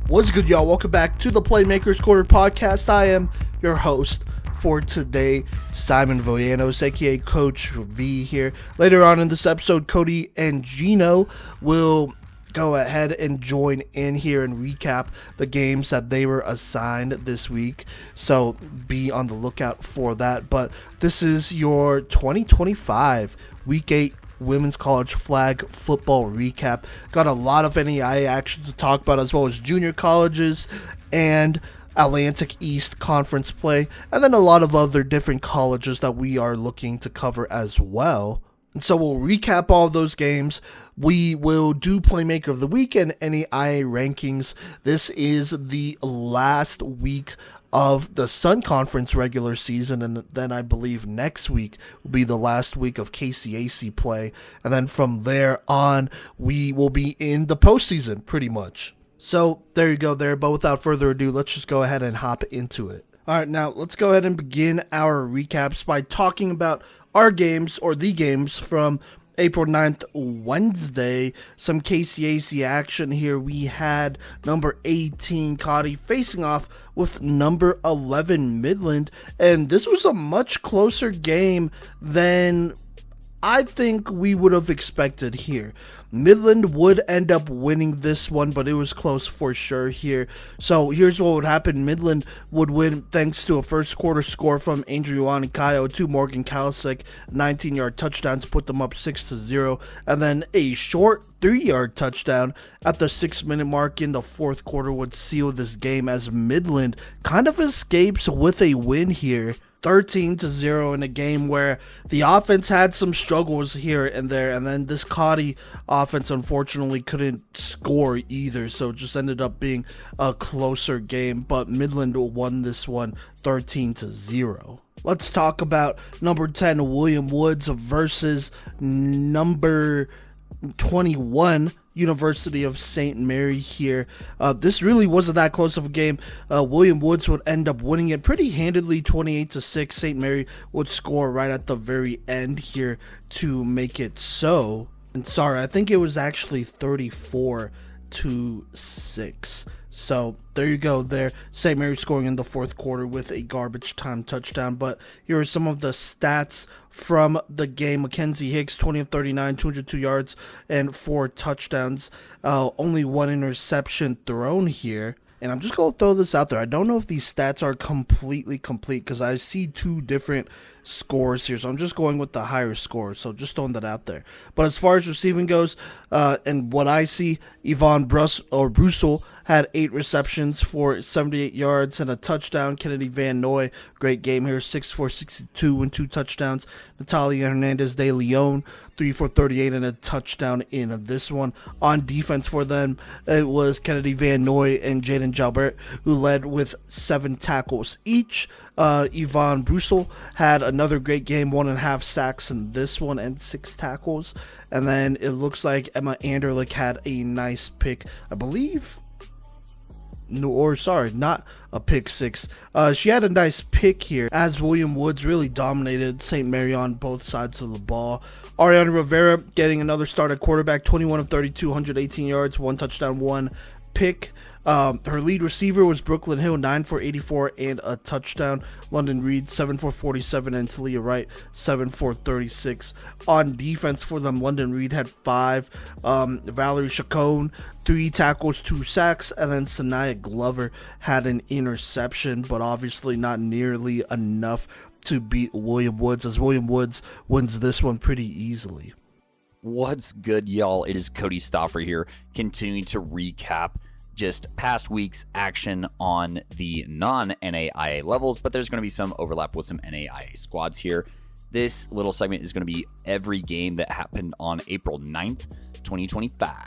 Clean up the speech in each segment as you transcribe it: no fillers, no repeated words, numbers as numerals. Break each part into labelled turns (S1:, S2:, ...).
S1: What's good, y'all? Welcome back to the Playmakers Corner podcast. I am your host for today, Simon Villanos, aka Coach V here. Later on in this episode, Kodey and Gino will go ahead and join in here and recap the games that they were assigned this week. So be on the lookout for that. But this is your 2025 Week 8 Women's College Flag Football recap. Got a lot of NAIA action to talk about, as well as junior colleges and Atlantic East Conference play, and then a lot of other different colleges that we are looking to cover as well. And so we'll recap all of those games. We will do Playmaker of the Week and NAIA Rankings. This is the last week of the Sun Conference regular season, and then I believe next week will be the last week of KCAC play, and then from there on we will be in the postseason pretty much. So there you go there, but without further ado, let's just go ahead and hop into it. Alright, now let's go ahead and begin our recaps by talking about our games, or the games, from April 9th, Wednesday. Some KCAC action here. We had number 18 Cottey facing off with number 11 Midland, and this was a much closer game than I think we would have expected here. Midland would end up winning this one, but it was close for sure here. So here's what would happen. Midland would win thanks to a first quarter score from Andriani Kayo to Morgan Kalasek, 19-yard touchdown to put them up 6-0, and then a short 3-yard touchdown at the 6-minute mark in the fourth quarter would seal this game, as Midland kind of escapes with a win here. 13-0 in a game where the offense had some struggles here and there, and then this Cottey offense unfortunately couldn't score either, so it just ended up being a closer game, but Midland won this one 13-0. Let's talk about number 10 William Woods versus number 21 University of St. Mary here. This really wasn't that close of a game. William Woods would end up winning it pretty handedly, 28-6. St. Mary would score right at the very end here to make it so. And sorry, I think it was actually 34-6. So there you go there. St. Mary scoring in the fourth quarter with a garbage time touchdown. But here are some of the stats from the game. Mackenzie Hicks, 20 of 39, 202 yards and 4 touchdowns. Only 1 interception thrown here. And I'm just going to throw this out there. I don't know if these stats are completely complete because I see 2 different scores here. So I'm just going with the higher score. So just throwing that out there. But as far as receiving goes, and what I see, Yvonne Brussel had 8 receptions for 78 yards and a touchdown. Kennedy Van Noy, great game here, 6 for 62 and 2 touchdowns. Natalia Hernandez de Leon, 3 for 38 and a touchdown in this one. On defense for them, it was Kennedy Van Noy and Jaden Jalbert who led with 7 tackles each. Yvonne Brussel had another great game, 1.5 sacks in this one and 6 tackles. And then it looks like Emma Anderlich had a nice pick, I believe. No, or sorry, not a pick 6. She had a nice pick here, as William Woods really dominated St. Mary on both sides of the ball. Ariana Rivera getting another start at quarterback, 21 of 32, 118 yards, 1 touchdown, 1 pick. Her lead receiver was Brooklyn Hill, 9 for 84 and a touchdown. London Reed, 7 for 47, and Talia Wright, 7 for 36. On defense for them, London Reed had 5. Valerie Chacon, 3 tackles, 2 sacks, and then Sanaya Glover had an interception, but obviously not nearly enough to beat William Woods, as William Woods wins this one pretty easily.
S2: What's good, y'all? It is Kodey Stauffer here, continuing to recap just past week's action on the non-NAIA levels, but there's going to be some overlap with some NAIA squads here. This little segment is going to be every game that happened on April 9th, 2025,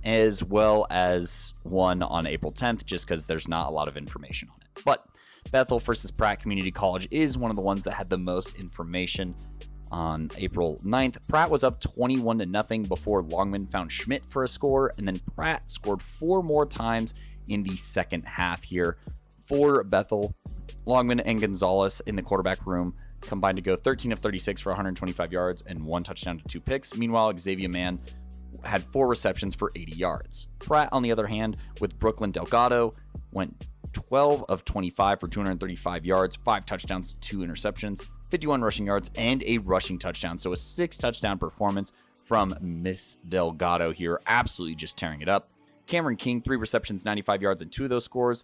S2: as well as one on April 10th, just because there's not a lot of information on it. But Bethel versus Pratt Community College is one of the ones that had the most information. On April 9th, Pratt was up 21-0 before Longman found Schmidt for a score, and then Pratt scored 4 more times in the second half here for Bethel. Longman and Gonzalez in the quarterback room combined to go 13 of 36 for 125 yards and 1 touchdown to 2 picks. Meanwhile, Xavier Mann had 4 receptions for 80 yards. Pratt, on the other hand, with Brooklyn Delgado, went 12 of 25 for 235 yards, 5 touchdowns, 2 interceptions, 51 rushing yards, and a rushing touchdown. So a 6-touchdown performance from Miss Delgado here, absolutely just tearing it up. Cameron King, 3 receptions, 95 yards, and 2 of those scores.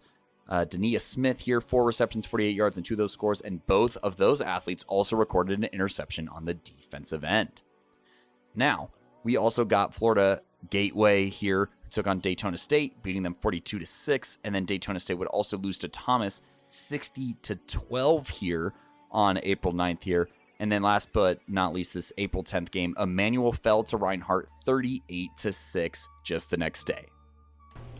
S2: Dania Smith here, 4 receptions, 48 yards, and 2 of those scores. And both of those athletes also recorded an interception on the defensive end. Now, we also got Florida Gateway here, who took on Daytona State, beating them 42-6. And then Daytona State would also lose to Thomas 60-12 here on April 9th here. And then last but not least, this April 10th game, Emmanuel fell to Reinhardt 38-6 just the next day.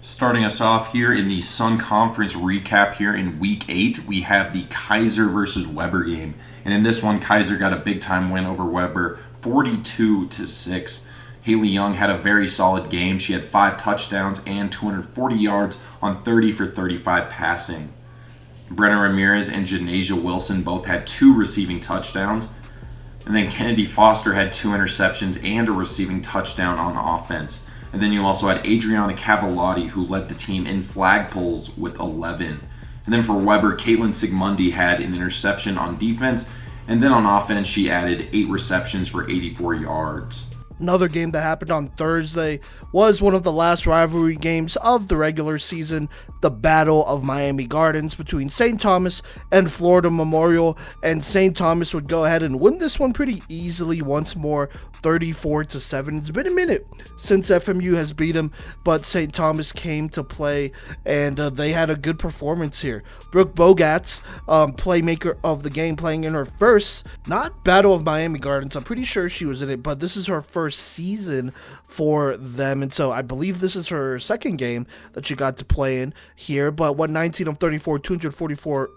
S3: Starting us off here in the Sun Conference recap here in Week 8, we have the Keiser versus Weber game. And in this one, Keiser got a big-time win over Weber, 42-6. Haley Young had a very solid game. She had 5 touchdowns and 240 yards on 30 for 35 passing. Brenna Ramirez and Janasia Wilson both had 2 receiving touchdowns. And then Kennedy Foster had 2 interceptions and a receiving touchdown on offense. And then you also had Adriana Cavalotti, who led the team in flagpoles with 11. And then for Weber, Caitlin Sigmundi had an interception on defense. And then on offense, she added 8 receptions for 84 yards.
S1: Another game that happened on Thursday was one of the last rivalry games of the regular season, the Battle of Miami Gardens between St. Thomas and Florida Memorial, and St. Thomas would go ahead and win this one pretty easily once more, 34-7. It's been a minute since FMU has beat them, but St. Thomas came to play, and they had a good performance here. Brooke Bogatz, playmaker of the game, playing in her first, not Battle of Miami Gardens, I'm pretty sure she was in it, but this is her first season for them, and so I believe this is her second game that she got to play in here, but went 19 of 34,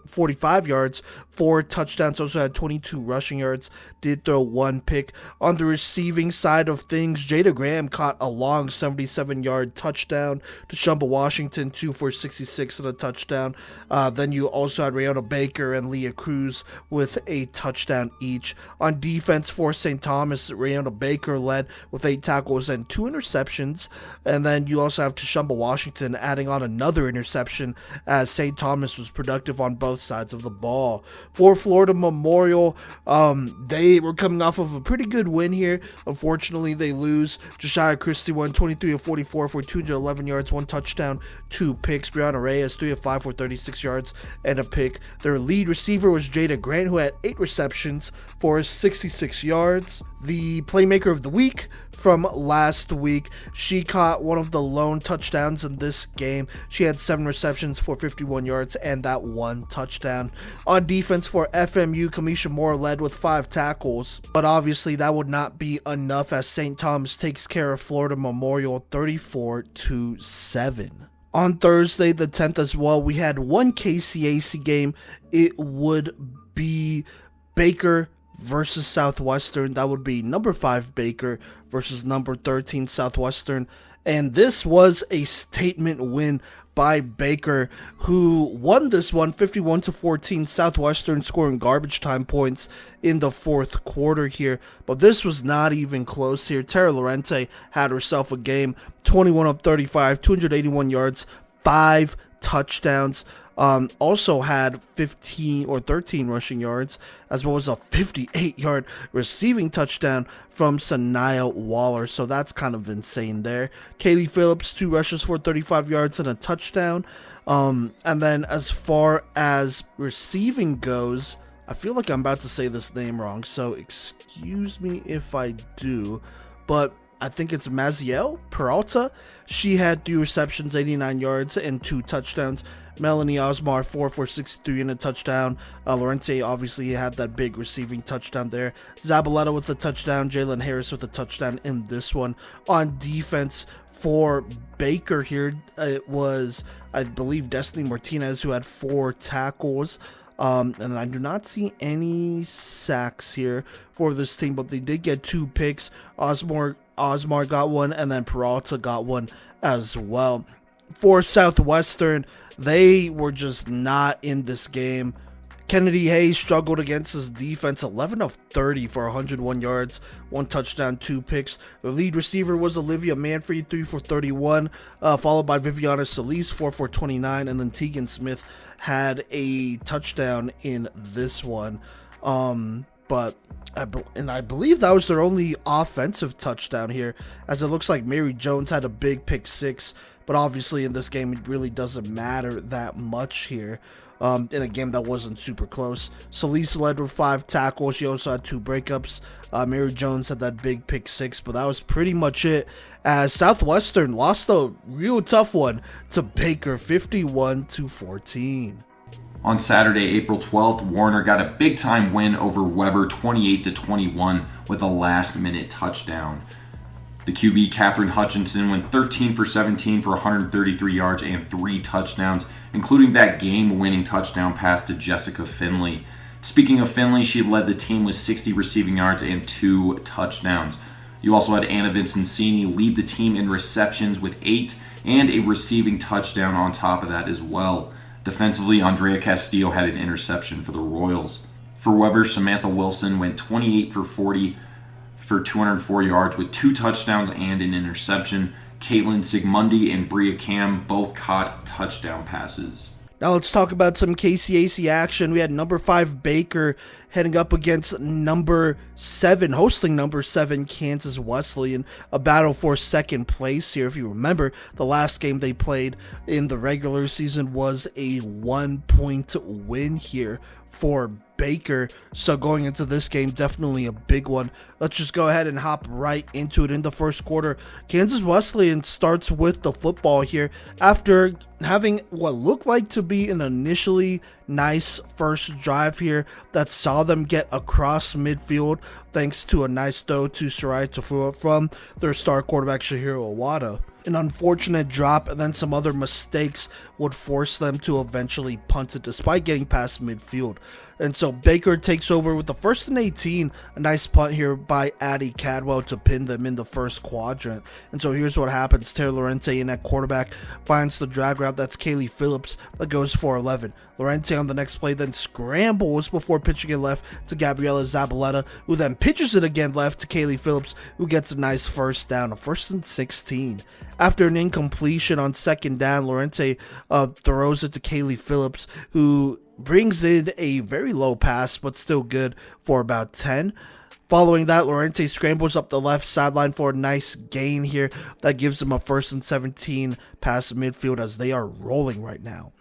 S1: 45 yards, 4 touchdowns, also had 22 rushing yards, did throw 1 pick. On the receiving side of things, Jada Graham caught a long 77-yard touchdown to Shumba Washington, 2 for 66 and a touchdown. Then you also had Rayona Baker and Leah Cruz with a touchdown each. On defense for St. Thomas, Rayona Baker led with 8 tackles and 2 interceptions, and then you also have Tashumba Washington adding on another interception as St. Thomas was productive on both sides of the ball. For Florida Memorial, they were coming off of a pretty good win here. Unfortunately, they lose. Josiah Christie won 23 of 44 for 211 yards, 1 touchdown, 2 picks. Brianna Reyes 3 of 5 for 36 yards and a pick. Their lead receiver was Jada Grant, who had 8 receptions for 66 yards. The playmaker of the week from last week, she caught one of the lone touchdowns in this game. She had 7 receptions for 51 yards and that 1 touchdown. On defense for FMU, Kamisha Moore led with 5 tackles, but obviously that would not be enough as St. Thomas takes care of Florida Memorial 34-7. On Thursday the 10th as well, we had one KCAC game. It would be Baker versus Southwestern. That would be number 5 Baker versus number 13 Southwestern. And this was a statement win by Baker, who won this one 51-14. Southwestern scoring garbage time points in the 4th quarter here. But this was not even close here. Tara Lorente had herself a game, 21 of 35, 281 yards, 5 touchdowns. Also had 15 or 13 rushing yards, as well as a 58-yard receiving touchdown from Sanaya Waller. So that's kind of insane there. Kaylee Phillips, 2 rushes for 35 yards and a touchdown. And then as far as receiving goes, I feel like I'm about to say this name wrong, so excuse me if I do, but I think it's Maziel Peralta. She had 3 receptions, 89 yards, and 2 touchdowns. Melanie Osmar, 4 for 63 and a touchdown. Lorente obviously had that big receiving touchdown there. Zabaleta with a touchdown. Jalen Harris with a touchdown in this one. On defense for Baker here, it was, I believe, Destiny Martinez who had 4 tackles. And I do not see any sacks here for this team, but they did get 2 picks. Osmar got 1, and then Peralta got 1 as well. For Southwestern, they were just not in this game Kennedy Hayes struggled against his defense, 11 of 30 for 101 yards, 1 touchdown, 2 picks. The lead receiver was Olivia Manfrey, 3 for 31, followed by Viviana Solis, 4 for 29, and then Tegan Smith had a touchdown in this one. But I believe that was their only offensive touchdown here, as it looks like Mary Jones had a big pick 6, but obviously in this game it really doesn't matter that much here. In a game that wasn't super close. Solis led with 5 tackles. She also had 2 breakups. Mary Jones had that big pick 6, but that was pretty much it, as Southwestern lost a real tough one to Baker, 51-14.
S3: On Saturday, April 12th, Warner got a big-time win over Weber, 28-21, with a last-minute touchdown. The QB, Catherine Hutchinson, went 13 for 17 for 133 yards and 3 touchdowns, including that game-winning touchdown pass to Jessica Finley. Speaking of Finley, she led the team with 60 receiving yards and 2 touchdowns. You also had Anna Vincencini lead the team in receptions with 8 and a receiving touchdown on top of that as well. Defensively, Andrea Castillo had an interception for the Royals. For Weber, Samantha Wilson went 28 for 40 for 204 yards with 2 touchdowns and an interception. Caitlin Sigmundi and Bria Cam both caught touchdown passes.
S1: Now let's talk about some KCAC action. We had number 5 Baker heading up against number 7, hosting number 7 Kansas Wesleyan, a battle for second place here. If you remember, the last game they played in the regular season was a 1-point win here for Baker, so going into this game, definitely a big one. Let's just go ahead and hop right into it. In the first quarter, Kansas Wesleyan starts with the football here after having what looked like to be an initially nice first drive here that saw them get across midfield thanks to a nice throw to Sarai Tafua from their star quarterback Shahiro Owada. An unfortunate drop and then some other mistakes would force them to eventually punt it despite getting past midfield. And so Baker takes over with the 1st and 18, a nice punt here by Addie Cadwell to pin them in the first quadrant. And so here's what happens. Tara Lorente in at quarterback finds the drag route. That's Kaylee Phillips that goes for 11. Lorente on the next play then scrambles before pitching it left to Gabriela Zabaleta, who then pitches it again left to Kaylee Phillips, who gets a nice first down, a 1st and 16. After an incompletion on 2nd down, Lorente throws it to Kaylee Phillips, who brings in a very low pass, but still good for about 10. Following that, Lorente scrambles up the left sideline for a nice gain here that gives them a 1st and 17 past midfield as they are rolling right now.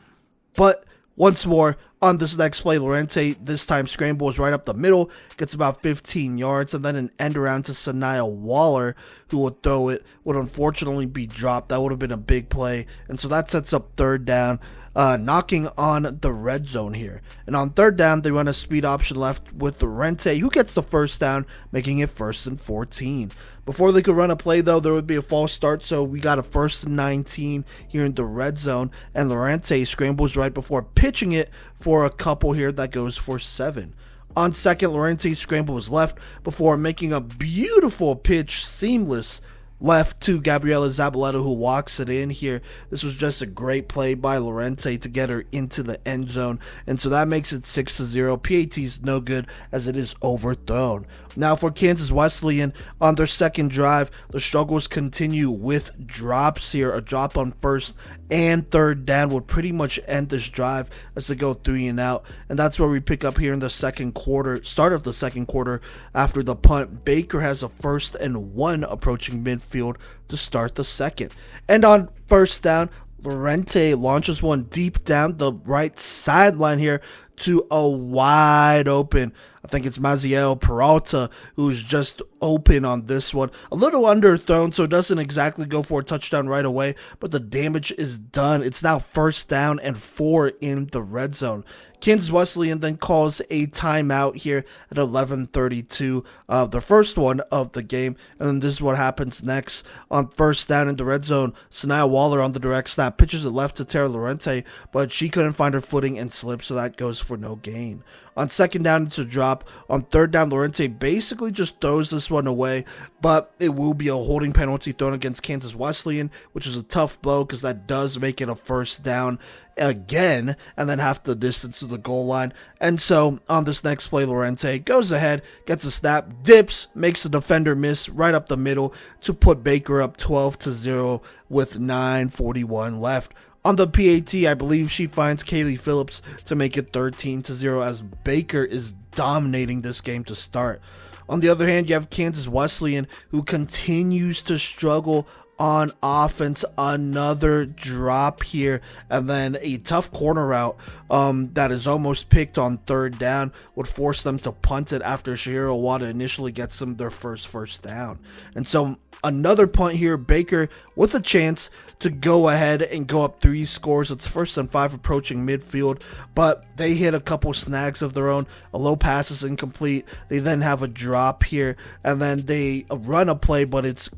S1: But once more, on this next play, Lorente this time scrambles right up the middle, gets about 15 yards, and then an end around to Sanaya Waller, who would throw it, would unfortunately be dropped. That would have been a big play, and so that sets up 3rd down, knocking on the red zone here. And on 3rd down, they run a speed option left with Lorente, who gets the 1st down, making it 1st and 14. Before they could run a play, though, there would be a false start, so we got a 1st and 19 here in the red zone, and Lorente scrambles right before pitching it for a couple here that goes for 7. On 2nd, Lorente scrambles left before making a beautiful pitch, seamless left to Gabriela Zabaleta, who walks it in here. This was just a great play by Lorente to get her into the end zone, and so that makes it 6-0. PAT's no good as it is overthrown. Now for Kansas Wesleyan, on their 2nd drive, the struggles continue with drops here. A drop on 1st and 3rd down would pretty much end this drive as they go 3 and out. And that's where we pick up here in the 2nd quarter, start of the 2nd quarter after the punt. Baker has a 1st and 1 approaching midfield to start the 2nd. And on 1st down, Lorente launches one deep down the right sideline here to a wide open, I think it's Maziel Peralta, who's just open on this one. A little underthrown, so it doesn't exactly go for a touchdown right away, but the damage is done. It's now 1st down and 4 in the red zone. Kansas Wesleyan then calls a timeout here at 11:32, the first one of the game. And then this is what happens next. On 1st down in the red zone, Sanaya Waller on the direct snap pitches it left to Tara Lorente, but she couldn't find her footing and slipped, so that goes for no gain. On second down, it's a drop. On third down, Lorente basically just throws this one away, but it will be a holding penalty thrown against Kansas Wesleyan, which is a tough blow because that does make it a first down again, and then half the distance to the goal line. And so on this next play, Lorente goes ahead, gets a snap, dips, makes the defender miss right up the middle to put Baker up 12-0 with 9:41 left. On the PAT, I believe she finds Kaylee Phillips to make it 13-0 as Baker is dominating this game to start. On the other hand, you have Kansas Wesleyan, who continues to struggle on offense. Another drop here, and then a tough corner route that is almost picked on third down would force them to punt it after Shahira Wada initially gets them their first down. And so another punt here, Baker with a chance to go ahead and go up 3 scores. It's 1st and 5 approaching midfield, but they hit a couple snags of their own. A low pass is incomplete. They then have a drop here, and then they run a play, but it's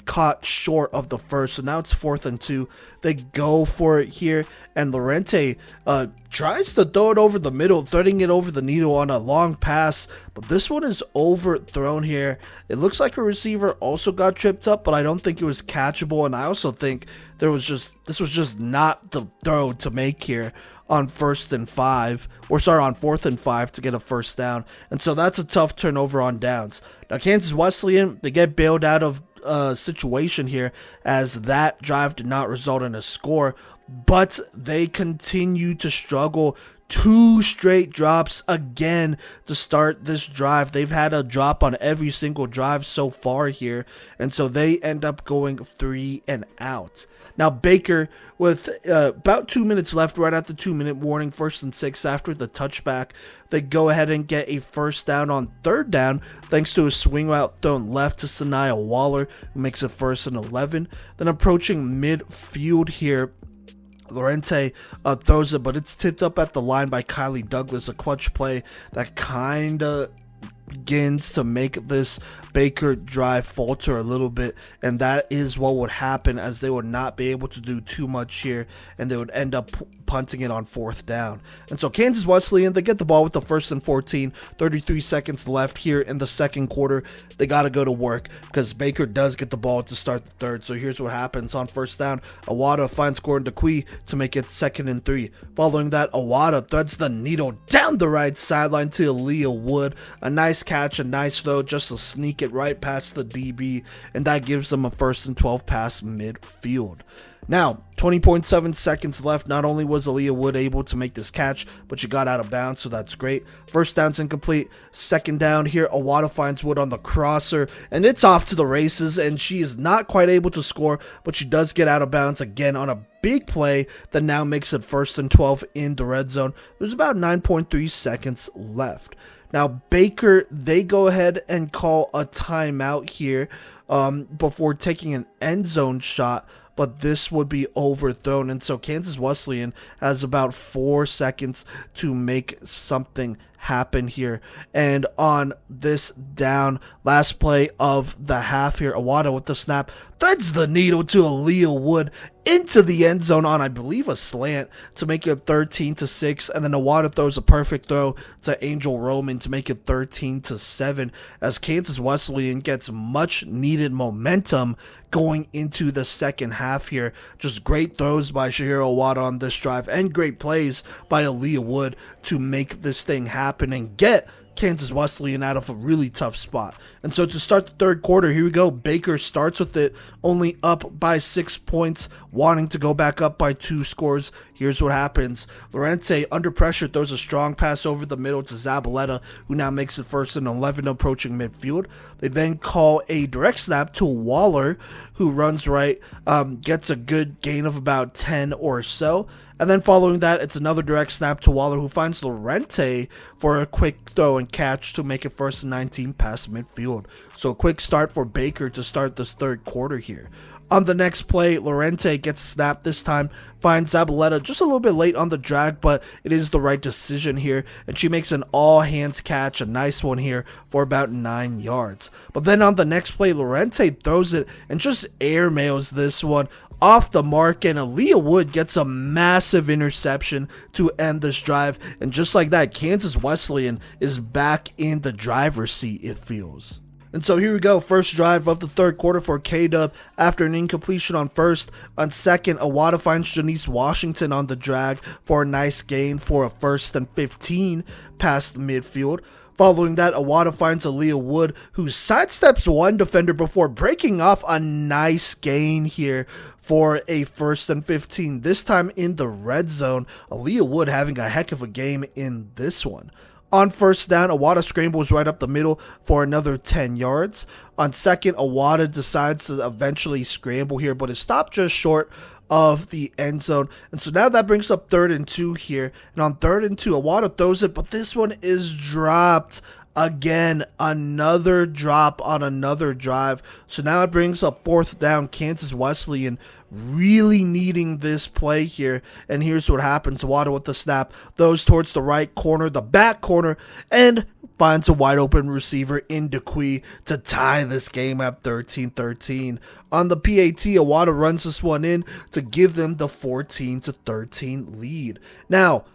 S1: caught short of the first, so now it's 4th and 2. They go for it here, and Lorente tries to throw it over the middle, threading it over the needle on a long pass, but this one is overthrown here. It looks like a receiver also got tripped up, but I don't think it was catchable, and I also think this was just not the throw to make here on 4th and 5 to get a first down. And so that's a tough turnover on downs. Now Kansas Wesleyan, they get bailed out of situation here as that drive did not result in a score, but they continue to struggle. 2 straight drops again to start this drive. They've had a drop on every single drive so far here, and so they end up going 3 and out. Now Baker, with about 2 minutes left, right at the 2-minute warning, 1st and 6 after the touchback, they go ahead and get a first down on third down thanks to a swing route thrown left to Sanaya Waller, who makes it 1st and 11. Then approaching midfield here, Lorente throws it, but it's tipped up at the line by Kylie Douglas, a clutch play that kind of begins to make this Baker drive falter a little bit, and that is what would happen, as they would not be able to do too much here, and they would end up punting it on 4th down. And so Kansas Wesleyan, they get the ball with the 1st and 14, 33 seconds left here in the second quarter. They got to go to work because Baker does get the ball to start the third. So here's what happens on 1st down. Awada finds Gordon DeQuee to make it 2nd and 3. Following that, Awada threads the needle down the right sideline to Aaliyah Wood. A nice catch, a nice throw, just to sneak it right past the DB, and that gives them a 1st and 12 pass midfield. Now, 20.7 seconds left. Not only was Aaliyah Wood able to make this catch, but she got out of bounds, so that's great. First down's incomplete. Second down here, Awada finds Wood on the crosser, and it's off to the races, and she is not quite able to score, but she does get out of bounds again on a big play that now makes it 1st and 12 in the red zone. There's about 9.3 seconds left. Now, Baker, they go ahead and call a timeout here before taking an end zone shot, but this would be overthrown. And so Kansas Wesleyan has about 4 seconds to make something happen here. And on this down, last play of the half here, Awada with the snap threads the needle to Aaliyah Wood into the end zone on, I believe, a slant to make it 13-6, and then Awada throws a perfect throw to Angel Roman to make it 13-7 as Kansas Wesleyan gets much needed momentum going into the second half here. Just great throws by Shahira Awada on this drive and great plays by Aaliyah Wood to make this thing happen and get Kansas Wesleyan out of a really tough spot. And so to start the third quarter, here we go. Baker starts with it only up by 6 points, wanting to go back up by 2 scores. Here's what happens. Lorente, under pressure, throws a strong pass over the middle to Zabaleta, who now makes it 1st and 11 approaching midfield. They then call a direct snap to Waller, who runs right, gets a good gain of about 10 or so. And then following that, it's another direct snap to Waller, who finds Lorente for a quick throw and catch to make it 1st and 19 past midfield. So a quick start for Baker to start this third quarter here. On the next play, Lorente gets snapped this time, finds Zabaleta just a little bit late on the drag, but it is the right decision here, and she makes an all-hands catch, a nice one here, for about 9 yards. But then on the next play, Lorente throws it and just airmails this one off the mark, and Aaliyah Wood gets a massive interception to end this drive, and just like that, Kansas Wesleyan is back in the driver's seat, it feels. And so here we go, first drive of the third quarter for K-Dub after an incompletion on first. On second, Awada finds Janice Washington on the drag for a nice gain for a 1st and 15 past midfield. Following that, Awada finds Aaliyah Wood, who sidesteps one defender before breaking off a nice gain here for a 1st and 15. This time in the red zone, Aaliyah Wood having a heck of a game in this one. On first down, Awada scrambles right up the middle for another 10 yards. On second, Awada decides to eventually scramble here, but is stopped just short of the end zone. And so now that brings up 3rd and 2 here. And on 3rd and 2, Awada throws it, but this one is dropped. Again, another drop on another drive. So now it brings up 4th down, Kansas Wesleyan really needing this play here. And here's what happens. Awada with the snap, throws towards the right corner, the back corner, and finds a wide open receiver in DeQuee to tie this game at 13-13. On the PAT, Awada runs this one in to give them the 14-13 lead. Now,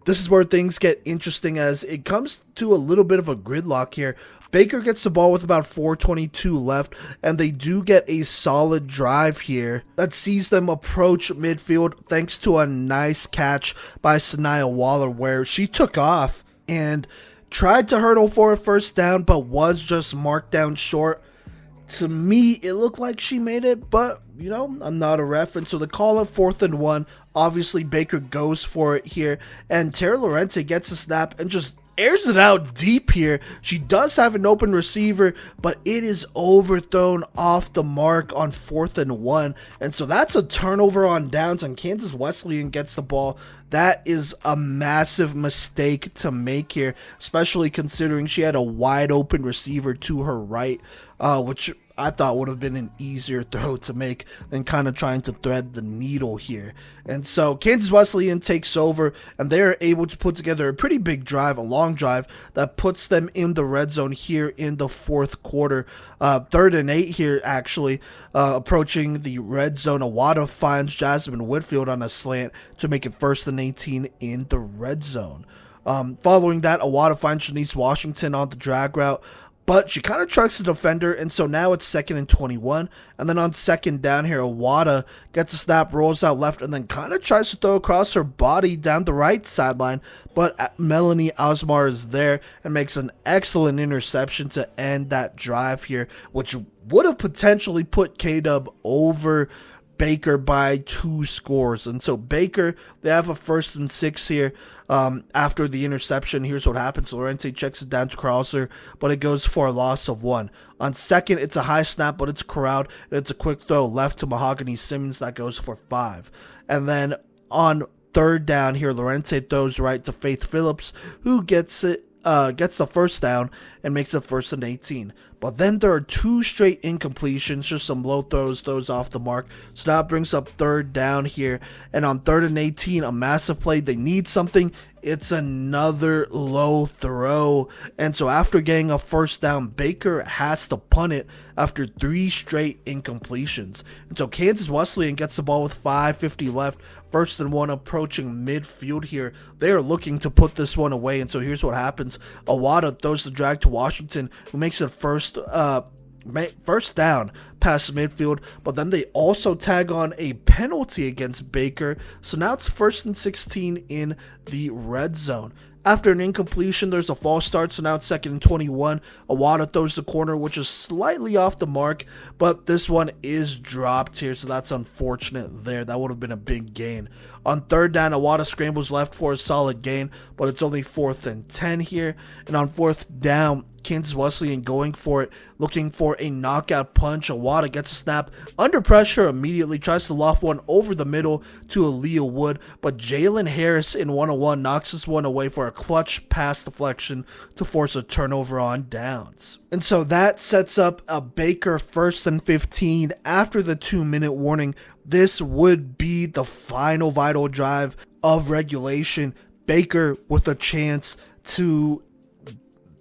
S1: this is where things get interesting as it comes to a little bit of a gridlock here. Baker gets the ball with about 4:22 left, and they do get a solid drive here that sees them approach midfield thanks to a nice catch by Sanaya Waller where she took off and tried to hurdle for a 1st down but was just marked down short. To me, it looked like she made it, but, you know, I'm not a ref. And so the call of 4th and 1, obviously Baker goes for it here, and Tara Lorente gets a snap and just airs it out deep here. She does have an open receiver, but it is overthrown off the mark on 4th and 1. And so that's a turnover on downs, and Kansas Wesleyan gets the ball. That is a massive mistake to make here, especially considering she had a wide open receiver to her right, which I thought would have been an easier throw to make than kind of trying to thread the needle here. And so Kansas Wesleyan takes over, and they're able to put together a pretty big drive, a long drive, that puts them in the red zone here in the 4th quarter. 3rd and 8 here, actually, approaching the red zone. Awada finds Jasmine Whitfield on a slant to make it 1st and 18 in the red zone. Following that, Awada finds Janice Washington on the drag route, but she kind of trucks the defender, and so now it's 2nd and 21. And then on 2nd down here, Awada gets a snap, rolls out left, and then kind of tries to throw across her body down the right sideline. But Melanie Osmar is there and makes an excellent interception to end that drive here, which would have potentially put K-Dub over Baker by 2 scores. And so Baker, they have a 1st and 6 here. After the interception, here's what happens. Lorente checks it down to Krauser, but it goes for a loss of 1. On 2nd, it's a high snap, but it's corralled, and it's a quick throw left to Mahogany Simmons that goes for 5. And then on 3rd down here, Lorente throws right to Faith Phillips, who gets the 1st down and makes it 1st and 18. But then there are 2 straight incompletions, just some low throws off the mark. So now it brings up 3rd down here. And on 3rd and 18, a massive play. They need something. It's another low throw. And so after getting a 1st down, Baker has to punt it after 3 straight incompletions. And so Kansas Wesleyan gets the ball with 5:50 left. 1st and 1 approaching midfield here. They are looking to put this one away. And so here's what happens. Awada throws the drag to Washington, who makes it first down past midfield, but then they also tag on a penalty against Baker. So now it's 1st and 16 in the red zone. After an incompletion, there's a false start, so now it's 2nd and 21. Awada throws the corner, which is slightly off the mark, but this one is dropped here, so that's unfortunate there. That would have been a big gain. On third down, Awada scrambles left for a solid gain, but it's only 4th and 10 here. And on 4th down, Kansas Wesleyan going for it, looking for a knockout punch. Awada gets a snap under pressure immediately, tries to loft one over the middle to Aaliyah Wood, but Jalen Harris in 1-on-1 knocks this one away for a clutch pass deflection to force a turnover on downs. And so that sets up a Baker 1st and 15 after the 2-minute warning. This would be the final vital drive of regulation. Baker with a chance to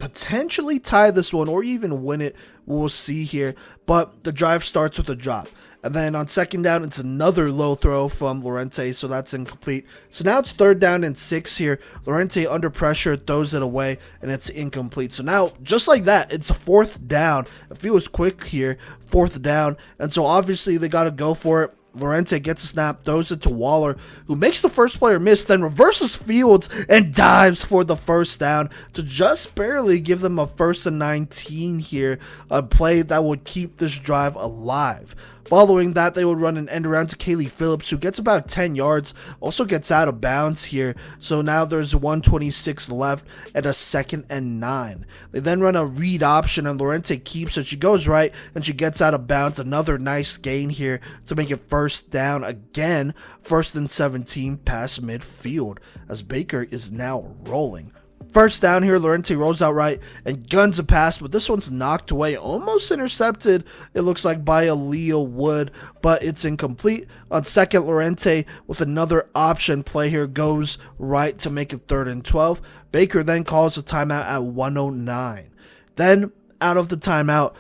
S1: potentially tie this one or even win it. We'll see here. But the drive starts with a drop. And then on 2nd down, it's another low throw from Lorente, so that's incomplete. So now it's 3rd down and 6 here. Lorente under pressure throws it away, and it's incomplete. So now, just like that, it's a 4th down. If it was quick here, 4th down. And so obviously they got to go for it. Lorente gets a snap, throws it to Waller, who makes the first player miss, then reverses fields and dives for the 1st down to just barely give them a 1st and 19 here, a play that would keep this drive alive. Following that, they would run an end around to Kaylee Phillips, who gets about 10 yards, also gets out of bounds here. So now there's 1:26 left and a 2nd and 9. They then run a read option, and Lorente keeps it. She goes right, and she gets out of bounds. Another nice gain here to make it 1st down again. 1st and 17 past midfield, as Baker is now rolling. 1st down here, Lorente rolls out right and guns a pass, but this one's knocked away, almost intercepted, it looks like, by Aaliyah Wood, but it's incomplete. On 2nd, Lorente with another option play here goes right to make it 3rd and 12. Baker then calls a timeout at 1:09. Then, out of the timeout,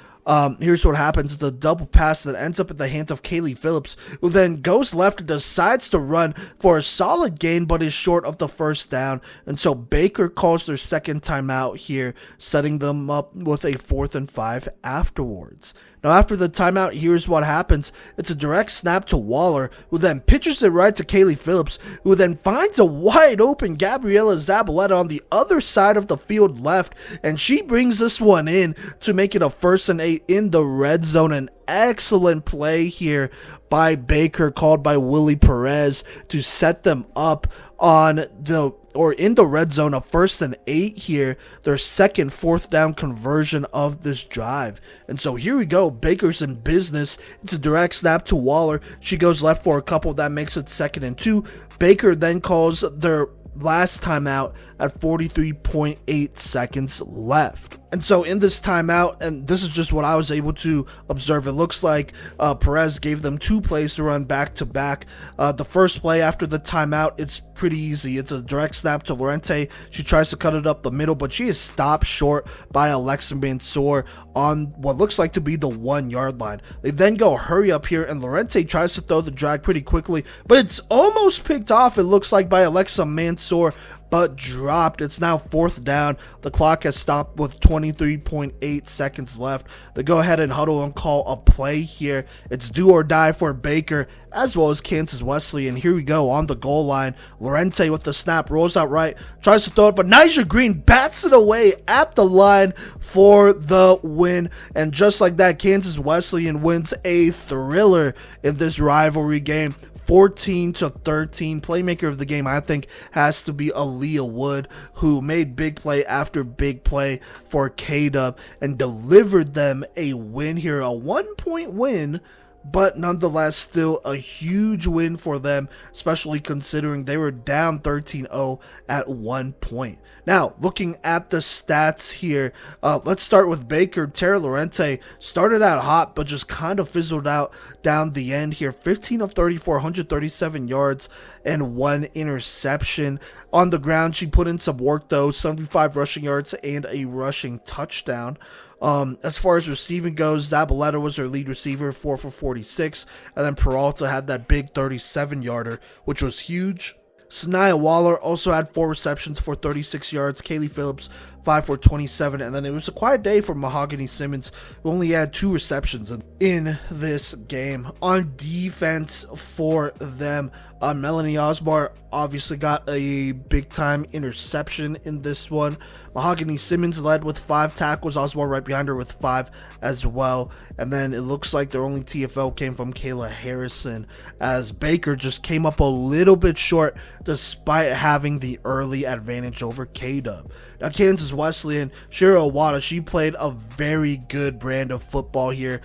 S1: here's what happens. It's a double pass that ends up at the hands of Kaylee Phillips, who then goes left and decides to run for a solid gain, but is short of the 1st down. And so Baker calls their 2nd timeout here, setting them up with a 4th and 5 afterwards. Now, after the timeout, here's what happens. It's a direct snap to Waller, who then pitches it right to Kaylee Phillips, who then finds a wide open Gabriella Zabaleta on the other side of the field left, and she brings this one in to make it a 1st and 8 in the red zone. An excellent play here by Baker, called by Willie Perez, to set them up in the red zone, a 1st and 8 here, their 2nd 4th down conversion of this drive. And so here we go, Baker's in business. It's a direct snap to Waller. She goes left for a couple, that makes it 2nd and 2. Baker then calls their last timeout at 43.8 seconds left. And so in this timeout, and this is just what I was able to observe, it looks like Perez gave them 2 plays to run back to back. The first play after the timeout, it's pretty easy. It's a direct snap to Lorente. She tries to cut it up the middle, but she is stopped short by Alexa Mansour on what looks like to be the 1-yard line. They then go hurry up here, and Lorente tries to throw the drag pretty quickly, but it's almost picked off, it looks like, by Alexa Mansour, but dropped. It's now 4th down. The clock has stopped with 23.8 seconds left. They go ahead and huddle and call a play here. It's do or die for Baker as well as Kansas Wesleyan. Here we go on the goal line. Lorente with the snap, rolls out right, tries to throw it, but Nyjah Green bats it away at the line for the win. And just like that, Kansas Wesleyan wins a thriller in this rivalry game. 14-13. Playmaker of the game, I think, has to be Aaliyah Wood, who made big play after big play for Kodey and delivered them a win here. A 1-point win, but nonetheless still a huge win for them, especially considering they were down 13-0 at one point. Now, looking at the stats here, let's start with Baker. Tara Lorente started out hot, but just kind of fizzled out down the end here. 15 of 34, 137 yards, and 1 interception. On the ground, she put in some work, though, 75 rushing yards and a rushing touchdown. As far as receiving goes, Zabaleta was her lead receiver, 4 for 46, and then Peralta had that big 37-yarder, which was huge. Sanaya Waller also had 4 receptions for 36 yards. Kaylee Phillips, 5 for 27. And then it was a quiet day for Mahogany Simmons, who only had 2 receptions in this game. On defense for them, Melanie Osbar obviously got a big-time interception in this one. Mahogany Simmons led with 5 tackles. Osbar right behind her with 5 as well. And then it looks like their only TFL came from Kayla Harrison, as Baker just came up a little bit short despite having the early advantage over K-Dub. Now, Kansas Wesleyan, Shira Owada, she played a very good brand of football here.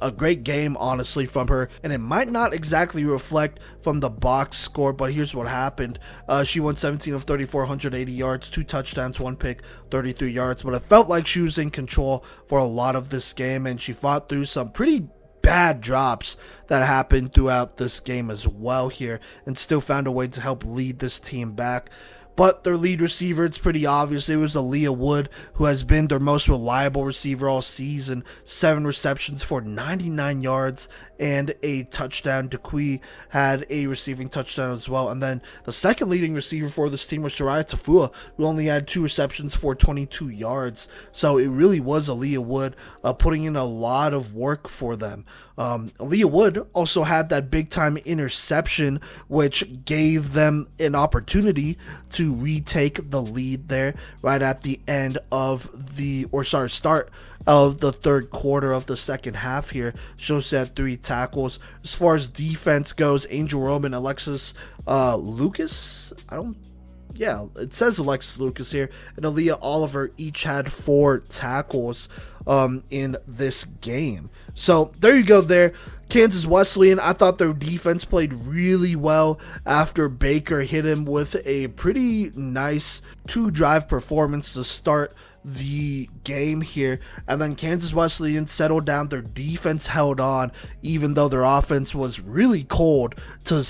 S1: A great game, honestly, from her. And it might not exactly reflect from the box score, but here's what happened. She won 17 of 34, 180 yards, 2 touchdowns, 1 pick, 33 yards. But it felt like she was in control for a lot of this game, and she fought through some pretty bad drops that happened throughout this game as well here, and still found a way to help lead this team back. But their lead receiver, it's pretty obvious. It was Aaliyah Wood, who has been their most reliable receiver all season. 7 receptions for 99 yards and a touchdown. Duquie had a receiving touchdown as well. And then the second leading receiver for this team was Soraya Tafua, who only had 2 receptions for 22 yards. So it really was Aaliyah Wood putting in a lot of work for them. Aaliyah Wood also had that big-time interception, which gave them an opportunity to retake the lead there right at the end of start of the third quarter of the second half here. She also had 3 tackles. As far as defense goes, Angel Roman, Alexis Lucas, it says Alexis Lucas here, and Aaliyah Oliver each had 4 tackles in this game. So there you go there. Kansas Wesleyan, I thought their defense played really well after Baker hit him with a pretty nice 2-drive performance to start the game here, and then Kansas Wesleyan settled down. Their defense held on, even though their offense was really cold to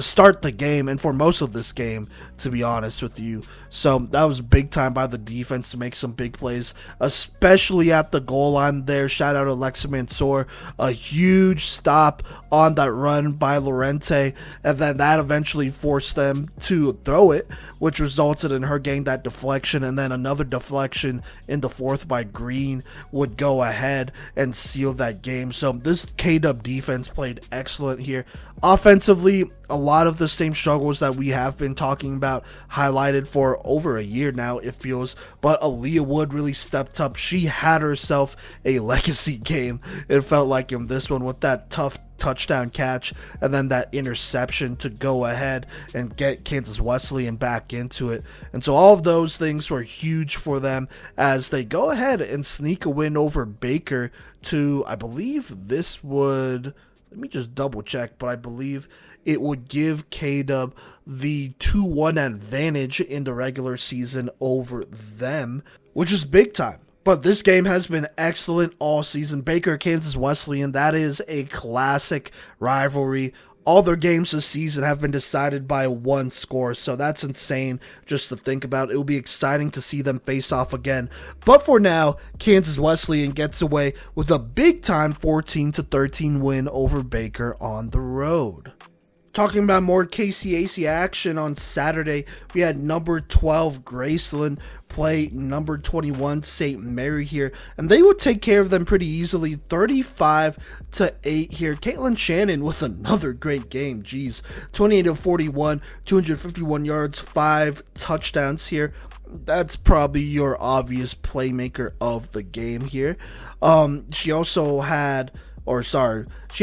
S1: start the game and for most of this game, to be honest with you. So that was big time by the defense to make some big plays, especially at the goal line there. Shout out to Alexa Mansour, a huge stop on that run by Lorente, and then that eventually forced them to throw it, which resulted in her getting that deflection, and then another deflection in the fourth by Green would go ahead and seal that game. So this K-Dub defense played excellent here. Offensively, a lot of the same struggles that we have been talking about, highlighted for over a year now, it feels, but Aaliyah Wood really stepped up. She had herself a legacy game, it felt like, in this one, with that tough touchdown catch and then that interception to go ahead and get Kansas Wesleyan back into it. And so all of those things were huge for them as they go ahead and sneak a win over Baker to, I believe this would, let me just double check, but I believe it would give K-Dub the 2-1 advantage in the regular season over them, which is big time. But this game has been excellent all season. Baker, Kansas Wesleyan, that is a classic rivalry. All their games this season have been decided by 1 score, so that's insane just to think about. It will be exciting to see them face off again. But for now, Kansas Wesleyan gets away with a big-time 14-13 win over Baker on the road. Talking about more KCAC action on Saturday, we had number 12 Graceland play number 21 St. Mary here, and they would take care of them pretty easily, 35-8 here. Caitlin Shannon with another great game, 28 of 41, 251 yards, 5 touchdowns here. That's probably your obvious playmaker of the game here. She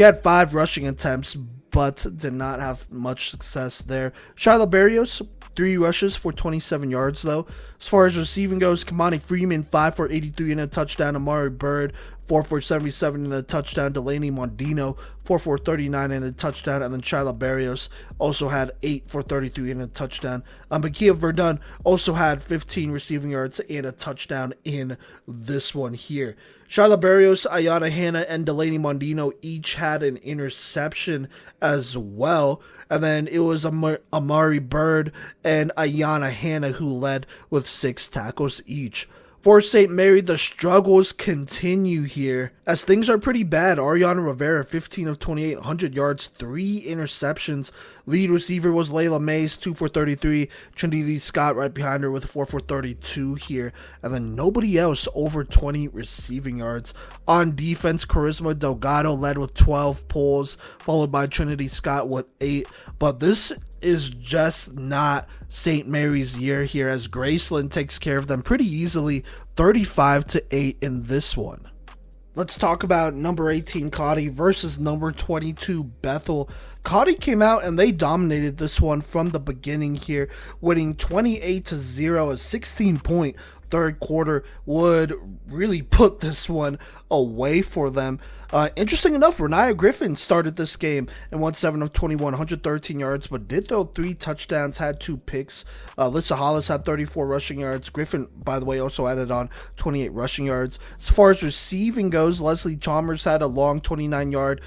S1: had 5 rushing attempts, but did not have much success there. Shyla Barrios, 3 rushes for 27 yards, though. As far as receiving goes, Kamani Freeman, 5 for 83 and a touchdown. Amari Bird, 4 for 77 and a touchdown. Delaney Mondino, 4 for 39 and a touchdown. And then Shyla Barrios also had 8 for 33 and a touchdown. Makia Verdun also had 15 receiving yards and a touchdown in this one here. Shyla Barrios, Ayana Hanna, and Delaney Mondino each had an interception as well. And then it was Amari Bird and Ayana Hanna who led with 6 tackles each. For St. Mary, the struggles continue here as things are pretty bad. Ariana Rivera, 15 of 28, 100 yards, 3 interceptions. Lead receiver was Layla Mays, 2 for 33. Trinity Scott right behind her with 4 for 32 here. And then nobody else over 20 receiving yards. On defense, Charisma Delgado led with 12 pulls, followed by Trinity Scott with 8. But this is just not St. Mary's year here as Graceland takes care of them pretty easily, 35-8 in this one. Let's talk about number 18 Cottey versus number 22 Bethel. Cottey came out and they dominated this one from the beginning here, winning 28-0. A 16-point third quarter would really put this one away for them. Interesting enough, NAIA Griffin started this game and won 7 of 21, 113 yards, but did throw 3 touchdowns, had 2 picks. Lissa Hollis had 34 rushing yards. Griffin, by the way, also added on 28 rushing yards. As far as receiving goes, Leslie Chalmers had a long 29-yard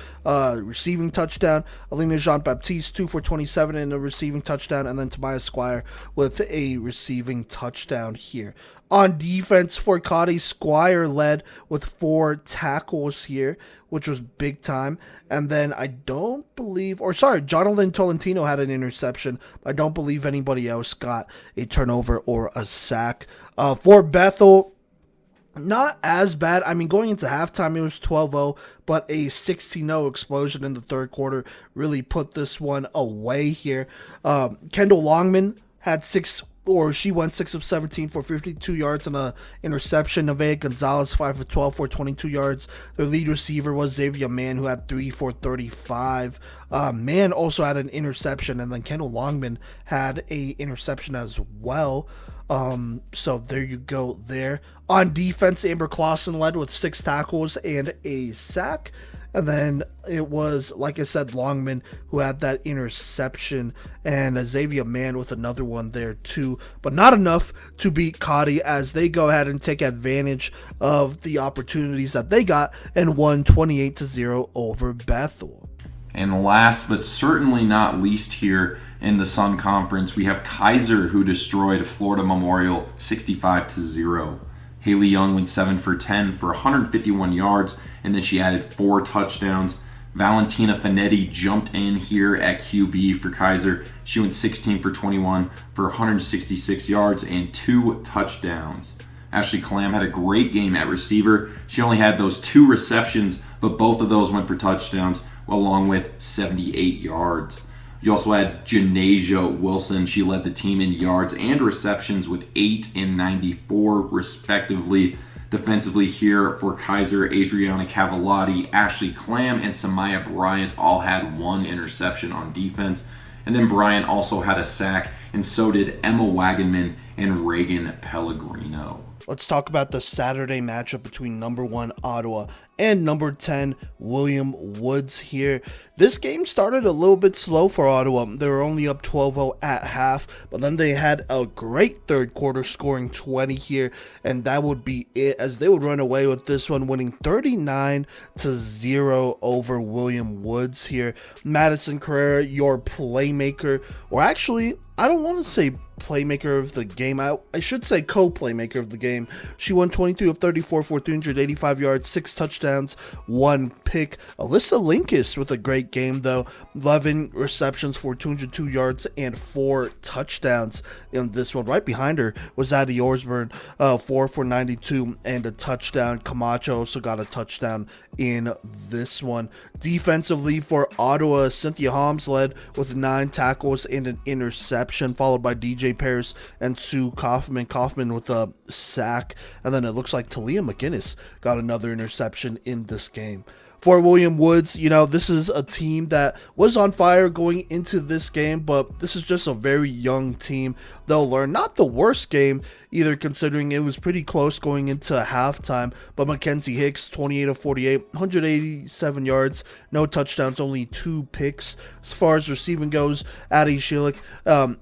S1: receiving touchdown. Alina Jean-Baptiste, 2 for 27 in a receiving touchdown, and then Tobias Squire with a receiving touchdown here. On defense for Cottey, Squire led with 4 tackles here, which was big time. And then Jonathan Tolentino had an interception. I don't believe anybody else got a turnover or a sack. For Bethel, not as bad. I mean, going into halftime, it was 12-0, but a 16-0 explosion in the third quarter really put this one away here. Kendall Longman had she went 6 of 17 for 52 yards and an interception. Nevaeh Gonzalez, 5 for 12 for 22 yards. Their lead receiver was Xavier Mann, who had 3 for 35. Mann also had an interception, and then Kendall Longman had a interception as well. So there you go there. On defense, Amber Clausen led with 6 tackles and a sack. And then it was, like I said, Longman who had that interception, and Xavier Mann with another one there too. But not enough to beat Cottey as they go ahead and take advantage of the opportunities that they got and won 28-0 over Bethel.
S3: And last but certainly not least here in the Sun Conference, we have Keiser, who destroyed Florida Memorial 65-0. Haley Young went 7 for 10 for 151 yards, and then she added 4 touchdowns. Valentina Finetti jumped in here at QB for Keiser. She went 16 for 21 for 166 yards and 2 touchdowns. Ashley Clam had a great game at receiver. She only had those 2 receptions, but both of those went for touchdowns, along with 78 yards. You also had Janasia Wilson. She led the team in yards and receptions with 8 and 94 respectively. Defensively here for Keiser, Adriana Cavallati, Ashley Clam, and Samaya Bryant all had 1 interception on defense. And then Bryant also had a sack, and so did Emma Wagenman and Reagan Pellegrino.
S1: Let's talk about the Saturday matchup between number 1 Ottawa and number 10 William Woods here. This game started a little bit slow for Ottawa. They were only up 12-0 at half, but then they had a great third quarter, scoring 20 here, and that would be it as they would run away with this one, winning 39-0 over William Woods here. Madison Carrera, your playmaker, or actually, I don't want to say playmaker of the game. I should say co-playmaker of the game. She won 22 of 34 for 385 yards, 6 touchdowns, 1 pick. Alyssa Linkus with a great game though. 11 receptions for 202 yards and 4 touchdowns in this one. Right behind her was Addie Osborne, 4 for 92 and a touchdown. Camacho also got a touchdown in this one. Defensively for Ottawa, Cynthia Holmes led with 9 tackles and an interception, followed by DJ Paris and Sue Kaufman. Kaufman with a sack, and then it looks like Talia McGinnis got another interception in this game. For William Woods, this is a team that was on fire going into this game, but this is just a very young team. They'll learn. Not the worst game either, considering it was pretty close going into halftime, but Mackenzie Hicks, 28 of 48, 187 yards, no touchdowns, only 2 picks. As far as receiving goes, Addie Schillick,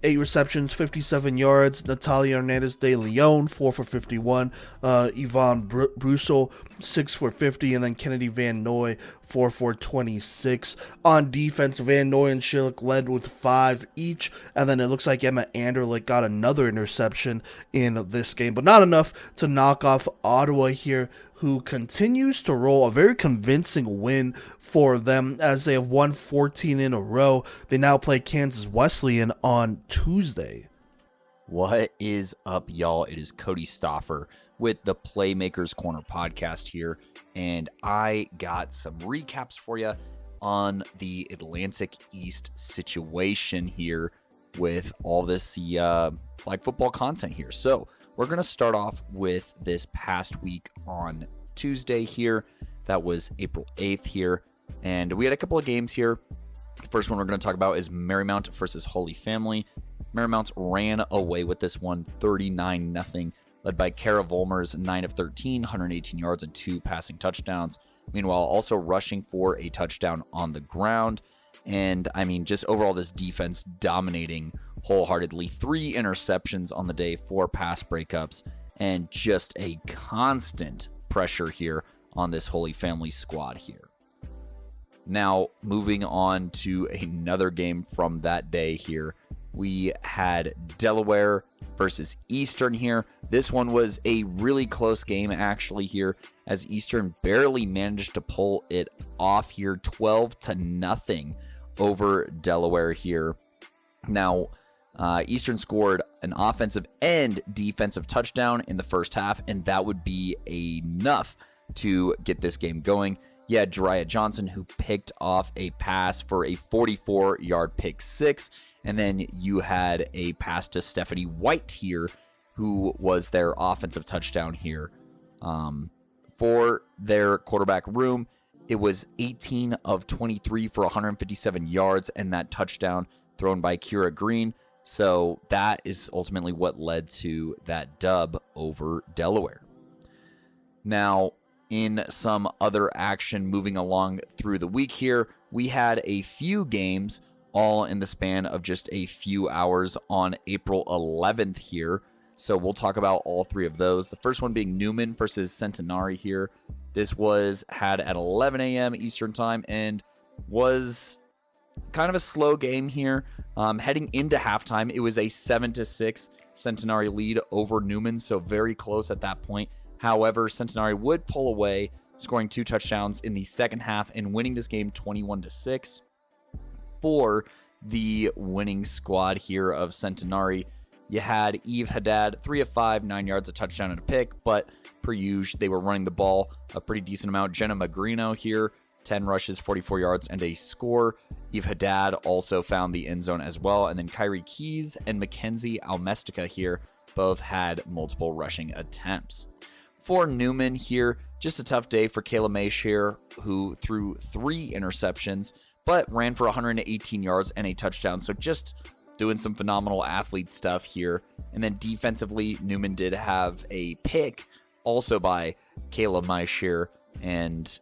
S1: 8 receptions, 57 yards. Natalia Hernandez de Leon, 4 for 51. Yvonne Brussel, 6 for 50, and then Kennedy Van Noy 4 for 26. On defense, Van Noy and Schillick led with 5 each, and then it looks like Emma Anderlich got another interception in this game, but not enough to knock off Ottawa here, who continues to roll. A very convincing win for them as they have won 14 in a row. They now play Kansas Wesleyan on Tuesday.
S2: What is up, y'all? It is Cody Stoffer with the Playmakers Corner podcast here, and I got some recaps for you on the Atlantic East situation here with all this flag football content here. So we're going to start off with this past week on Tuesday here. That was April 8th here, and we had a couple of games here. The first one we're going to talk about is Marymount versus Holy Family. Marymount ran away with this one 39-0, led by Kara Volmers, 9 of 13, 118 yards and 2 passing touchdowns. Meanwhile, also rushing for a touchdown on the ground. And I mean, just overall, this defense dominating wholeheartedly. 3 interceptions on the day, 4 pass breakups, and just a constant pressure here on this Holy Family squad here. Now, moving on to another game from that day here. We had Delaware versus Eastern here. This one was a really close game actually here, as Eastern barely managed to pull it off here, 12-0 over Delaware here. Now, Eastern scored an offensive and defensive touchdown in the first half, and that would be enough to get this game going. You had Jariah Johnson, who picked off a pass for a 44-yard pick six. And then you had a pass to Stephanie White here, who was their offensive touchdown here. For their quarterback room, it was 18 of 23 for 157 yards and that touchdown thrown by Kira Green. So that is ultimately what led to that dub over Delaware. Now, in some other action moving along through the week here, we had a few games all in the span of just a few hours on April 11th here. So we'll talk about all 3 of those. The first one being Newman versus Centenary here. This was had at 11 a.m. Eastern time and was kind of a slow game here. Heading into halftime, it was a 7-6 Centenary lead over Newman, so very close at that point. However, Centenary would pull away, scoring 2 touchdowns in the second half and winning this game 21-6. For the winning squad here of Centenary, you had Eve Haddad, 3 of 5, 9 yards, a touchdown and a pick, but per usual, they were running the ball a pretty decent amount. Jenna Magrino here, 10 rushes, 44 yards, and a score. Eve Haddad also found the end zone as well, and then Kyrie Keys and Mackenzie Almestica here both had multiple rushing attempts. For Newman here, just a tough day for Kayla Mayshire, who threw 3 interceptions, but ran for 118 yards and a touchdown. So just doing some phenomenal athlete stuff here. And then defensively, Newman did have a pick also by Kayla Mayshire. And,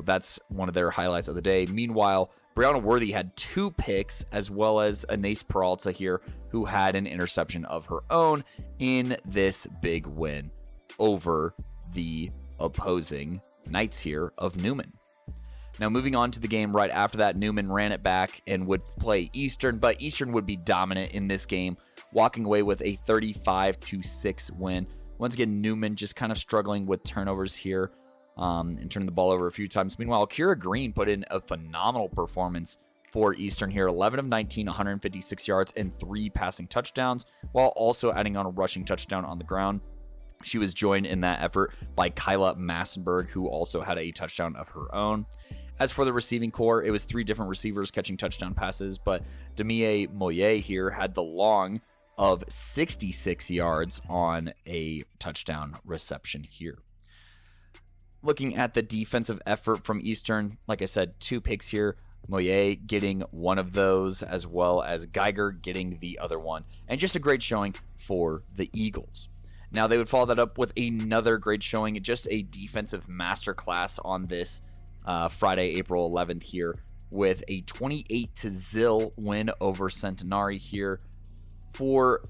S2: that's one of their highlights of the day. Meanwhile, Brianna Worthy had 2 picks, as well as Anais Peralta here, who had an interception of her own in this big win over the opposing Knights here of Newman. Now, moving on to the game right after that, Newman ran it back and would play Eastern, but Eastern would be dominant in this game, walking away with a 35-6 win. Once again, Newman just kind of struggling with turnovers here and turning the ball over a few times. Meanwhile, Kira Green put in a phenomenal performance for Eastern here, 11 of 19, 156 yards and 3 passing touchdowns, while also adding on a rushing touchdown on the ground. She was joined in that effort by Kyla Massenberg, who also had a touchdown of her own. As for the receiving core, it was 3 different receivers catching touchdown passes, but Demie Moyer here had the long of 66 yards on a touchdown reception here. Looking at the defensive effort from Eastern, like I said, 2 picks here. Moyer getting one of those, as well as Geiger getting the other one. And just a great showing for the Eagles. Now, they would follow that up with another great showing, just a defensive masterclass on this Friday, April 11th here, with a 28-0 win over Centenary here. For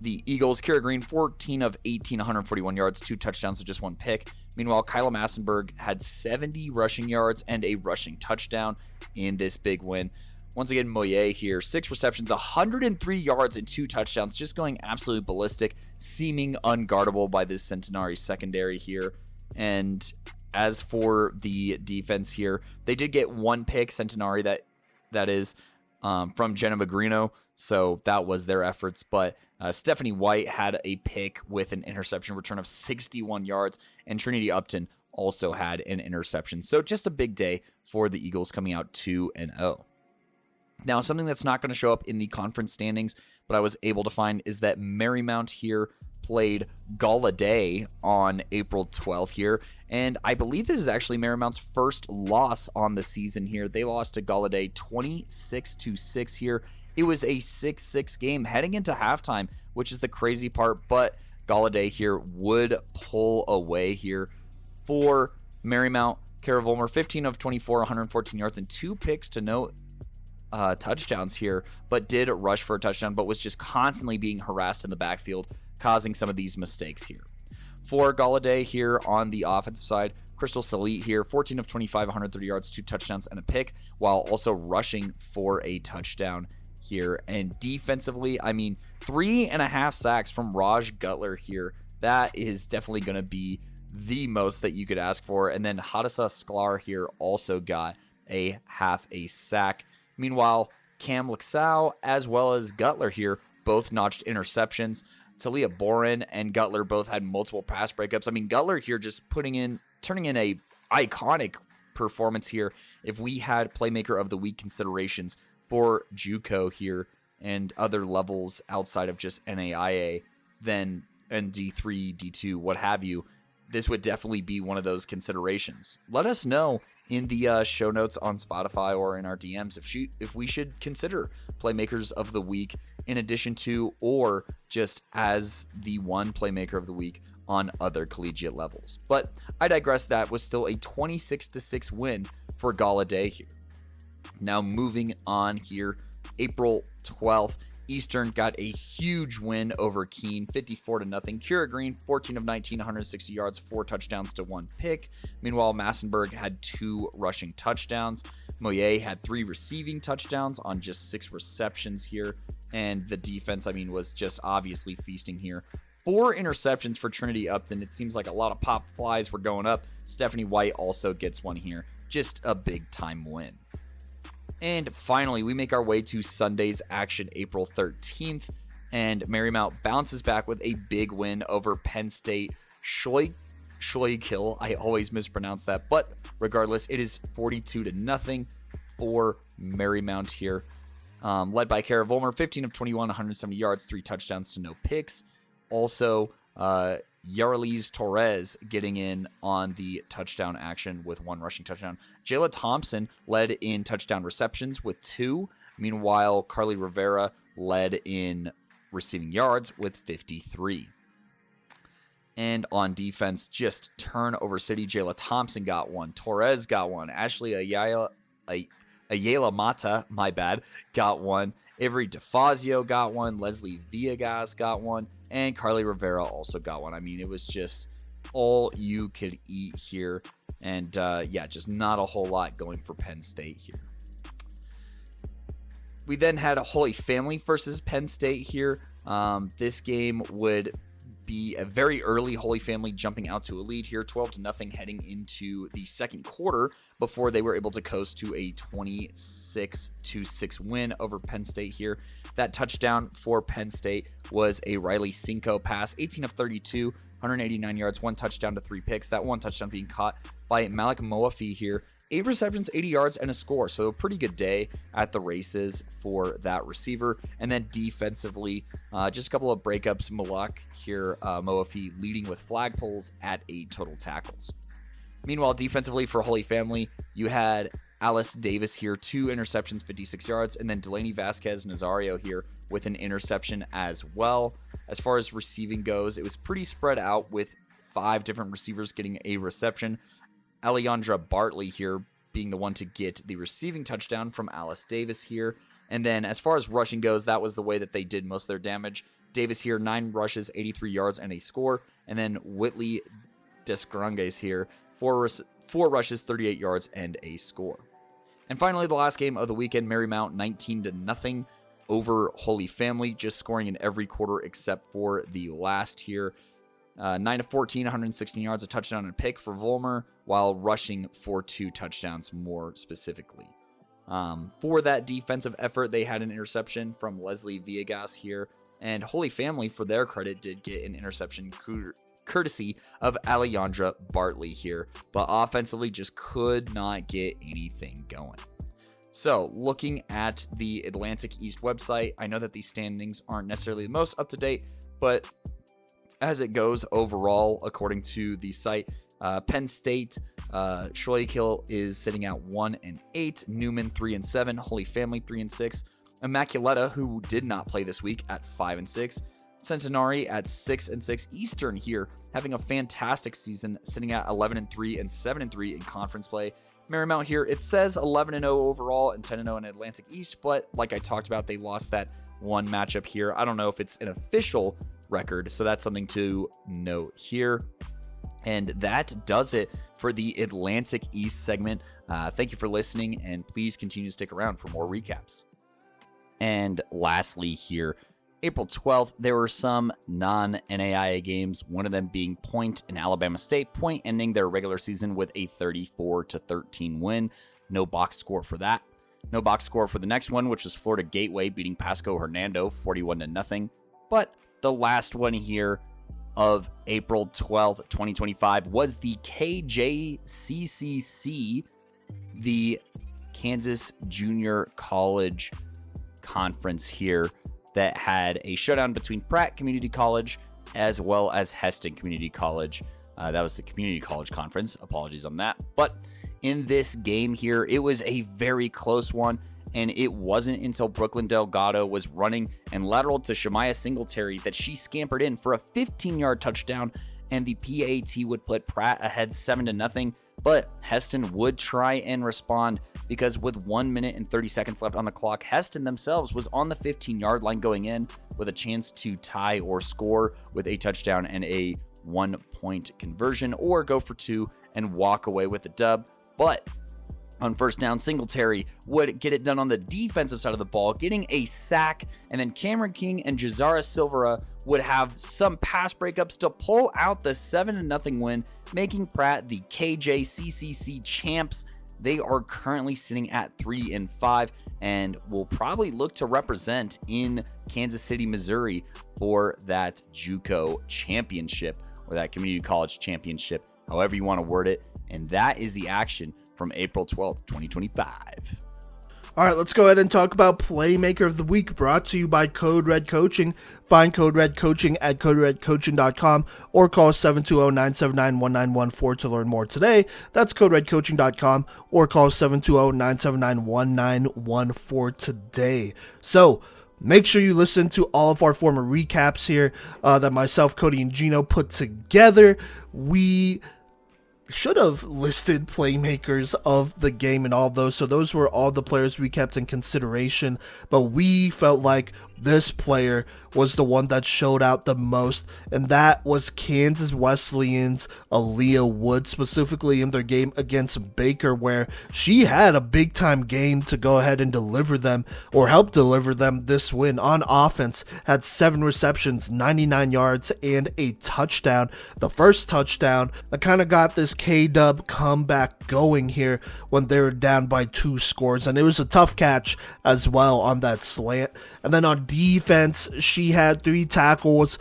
S2: the Eagles, Kira Green, 14 of 18, 141 yards, 2 touchdowns to just 1 pick. Meanwhile, Kyla Massenberg had 70 rushing yards and a rushing touchdown in this big win. Once again, Moye here, 6 receptions, 103 yards and 2 touchdowns, just going absolutely ballistic, seeming unguardable by this Centenary secondary here. And as for the defense here, they did get 1 pick, Centenary, that is from Jenna Magrino, so that was their efforts. But Stephanie White had a pick with an interception return of 61 yards, and Trinity Upton also had an interception. So just a big day for the Eagles, coming out 2-0. Now, something that's not going to show up in the conference standings, but I was able to find, is that Marymount here played Gallaudet on April 12th here, and I believe this is actually Marymount's first loss on the season here. They lost to Gallaudet 26-6 here. It was a 6-6 game heading into halftime, which is the crazy part, but Gallaudet here would pull away here for Marymount. Kara Volmer, 15 of 24, 114 yards, and 2 picks to no touchdowns here, but did rush for a touchdown, but was just constantly being harassed in the backfield, causing some of these mistakes here. For Gallaudet here on the offensive side, Crystal Salit here, 14 of 25, 130 yards, 2 touchdowns, and a pick, while also rushing for a touchdown here. And defensively, 3.5 sacks from Raj Gutler here. That is definitely going to be the most that you could ask for. And then Hadassa Sklar here also got a half a sack. Meanwhile, Cam Luxau as well as Gutler here both notched interceptions. Talia Boren and Gutler both had multiple pass breakups. Gutler here just turning in a iconic performance here. If we had Playmaker of the Week considerations for JUCO here and other levels outside of just NAIA, then and D3, D2, what have you, this would definitely be one of those considerations. Let us know in the show notes on Spotify or in our DMs if we should consider Playmakers of the Week in addition to, or just as the one Playmaker of the Week on other collegiate levels. But I digress. That was still a 26-6 win for Gallaudet here. Now moving on here, April 12th, Eastern got a huge win over Keene, 54-0. Kira Green, 14 of 19, 160 yards, 4 touchdowns to 1 pick. Meanwhile, Massenberg had 2 rushing touchdowns. Moye had 3 receiving touchdowns on just 6 receptions here. And the defense, was just obviously feasting here. 4 interceptions for Trinity Upton. It seems like a lot of pop flies were going up. Stephanie White also gets one here. Just a big time win. And finally, we make our way to Sunday's action, April 13th, and Marymount bounces back with a big win over Penn State. Schleichel, I always mispronounce that, but regardless, it is 42-0 for Marymount here. Led by Kara Volmer, 15 of 21, 170 yards, 3 touchdowns to no picks. Also, Yarlis Torres getting in on the touchdown action with 1 rushing touchdown. Jayla Thompson led in touchdown receptions with 2. Meanwhile, Carly Rivera led in receiving yards with 53. And on defense, just turnover city. Jayla Thompson got 1. Torres got 1. Ashley Ayala Mata, got 1. Avery DeFazio got 1. Leslie Villegas got 1. And Carly Rivera also got 1. It was just all you could eat here. And just not a whole lot going for Penn State here. We then had a Holy Family versus Penn State here. This game would be a very early Holy Family jumping out to a lead here, 12-0 heading into the second quarter before they were able to coast to a 26-6 win over Penn State here. That touchdown for Penn State was a Riley Cinco pass, 18 of 32, 189 yards, 1 touchdown to 3 picks. That 1 touchdown being caught by Malik Moafi here. 8 receptions, 80 yards, and a score. So a pretty good day at the races for that receiver. And then defensively, just a couple of breakups. Malak here, Moafi leading with flagpoles at 8 total tackles. Meanwhile, defensively for Holy Family, you had Alice Davis here, 2 interceptions, 56 yards. And then Delaney Vasquez Nazario here with an interception as well. As far as receiving goes, it was pretty spread out with 5 different receivers getting a reception. Alejandra Bartley here being the one to get the receiving touchdown from Alice Davis here. And then as far as rushing goes, that was the way that they did most of their damage. Davis here, 9 rushes, 83 yards, and a score. And then Whitley Desgranges here, 4 rushes, 38 yards, and a score. And finally, the last game of the weekend, Marymount 19-0 over Holy Family, just scoring in every quarter except for the last here. 9-14, 116 yards, a touchdown and a pick for Volmer, while rushing for 2 touchdowns more specifically. For that defensive effort, they had an interception from Leslie Villegas here, and Holy Family, for their credit, did get an interception courtesy of Alejandra Bartley here, but offensively just could not get anything going. So, looking at the Atlantic East website, I know that these standings aren't necessarily the most up-to-date, but as it goes overall, according to the site, Penn State, Schuylkill is sitting at 1-8, Newman 3-7, Holy Family 3-6, Immaculata, who did not play this week, at 5-6, Centenary at 6-6, Eastern here having a fantastic season, sitting at 11-3 and 7-3 in conference play. Marymount here, it says 11-0 overall and 10-0 in Atlantic East, but like I talked about, they lost that one matchup here. I don't know if it's an official record, so that's something to note here. And that does it for the Atlantic East segment. Thank you for listening, and please continue to stick around for more recaps. And lastly here, April 12th, there were some non-NAIA games, one of them being Point and Alabama State. Point ending their regular season with a 34-13 win. No box score for that. No box score for the next one, which was Florida Gateway beating Pasco Hernando 41-0. But the last one here of April 12th, 2025 was the KJCCC, the Kansas Junior College Conference here, that had a showdown between Pratt Community College as well as Heston Community College. That was the Community College Conference. Apologies on that. But in this game here, it was a very close one, and it wasn't until Brooklyn Delgado was running and lateral to Shemaya Singletary that she scampered in for a 15-yard touchdown, and the PAT would put Pratt ahead 7-0. But Heston would try and respond, because with 1 minute and 30 seconds left on the clock, Heston themselves was on the 15-yard line going in with a chance to tie or score with a touchdown and a 1-point conversion, or go for 2 and walk away with the dub. But on first down, Singletary would get it done on the defensive side of the ball, getting a sack, and then Cameron King and Jazara Silvera would have some pass breakups to pull out the 7-0 win, making Pratt the KJCCC champs. They are currently sitting at 3-5 and will probably look to represent in Kansas City, Missouri for that JUCO championship, or that community college championship, however you want to word it. And that is the action from April 12th, 2025.
S1: All right, let's go ahead and talk about Playmaker of the Week, brought to you by Code Red Coaching. Find Code Red Coaching at CodeRedCoaching.com or call 720-979-1914 to learn more today. That's CodeRedCoaching.com or call 720-979-1914 today. So, make sure you listen to all of our former recaps here that myself, Kodey, and Gino put together. We should have listed playmakers of the game and all those, so those were all the players we kept in consideration, but we felt like this player was the one that showed out the most, and that was Kansas Wesleyan's Aaliyah Wood, specifically in their game against Baker, where she had a big time game to go ahead and deliver them, or help deliver them this win. On offense, had 7 receptions, 99 yards, and a touchdown. The first touchdown that kind of got this K-Dub comeback going here when they were down by 2 scores, and it was a tough catch as well on that slant. And then on defense, she had 3 tackles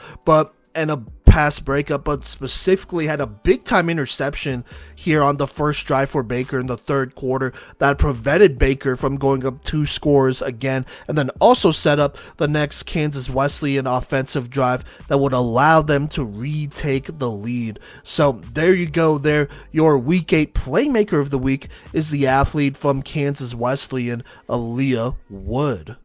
S1: and a pass breakup, but specifically had a big time interception here on the first drive for Baker in the third quarter that prevented Baker from going up 2 scores again, and then also set up the next Kansas Wesleyan offensive drive that would allow them to retake the lead. So there you go there. Your Week 8 Playmaker of the Week is the athlete from Kansas Wesleyan, Aaliyah Wood.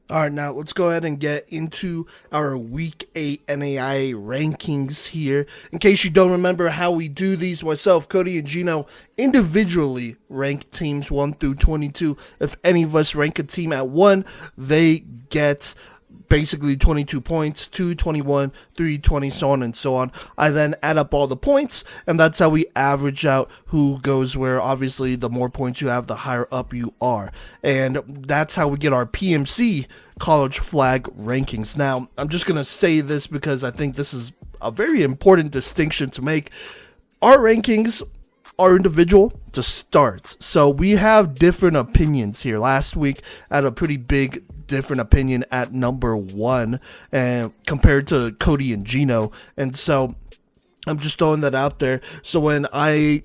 S1: All right, now let's go ahead and get into our Week 8 NAIA rankings here. In case you don't remember how we do these, myself, Kodey, and Gino individually rank teams 1 through 22. If any of us rank a team at 1, they get basically 22 points, 2, 21, 3, 20, so on and so on. I then add up all the points, and that's how we average out who goes where. Obviously, the more points you have, the higher up you are. And that's how we get our PMC college flag rankings. Now, I'm just going to say this because I think this is a very important distinction to make. Our rankings are individual to start, so we have different opinions here. Last week I had a pretty big different opinion at number 1 and compared to Kodey and Gino, and so I'm just throwing that out there. So when I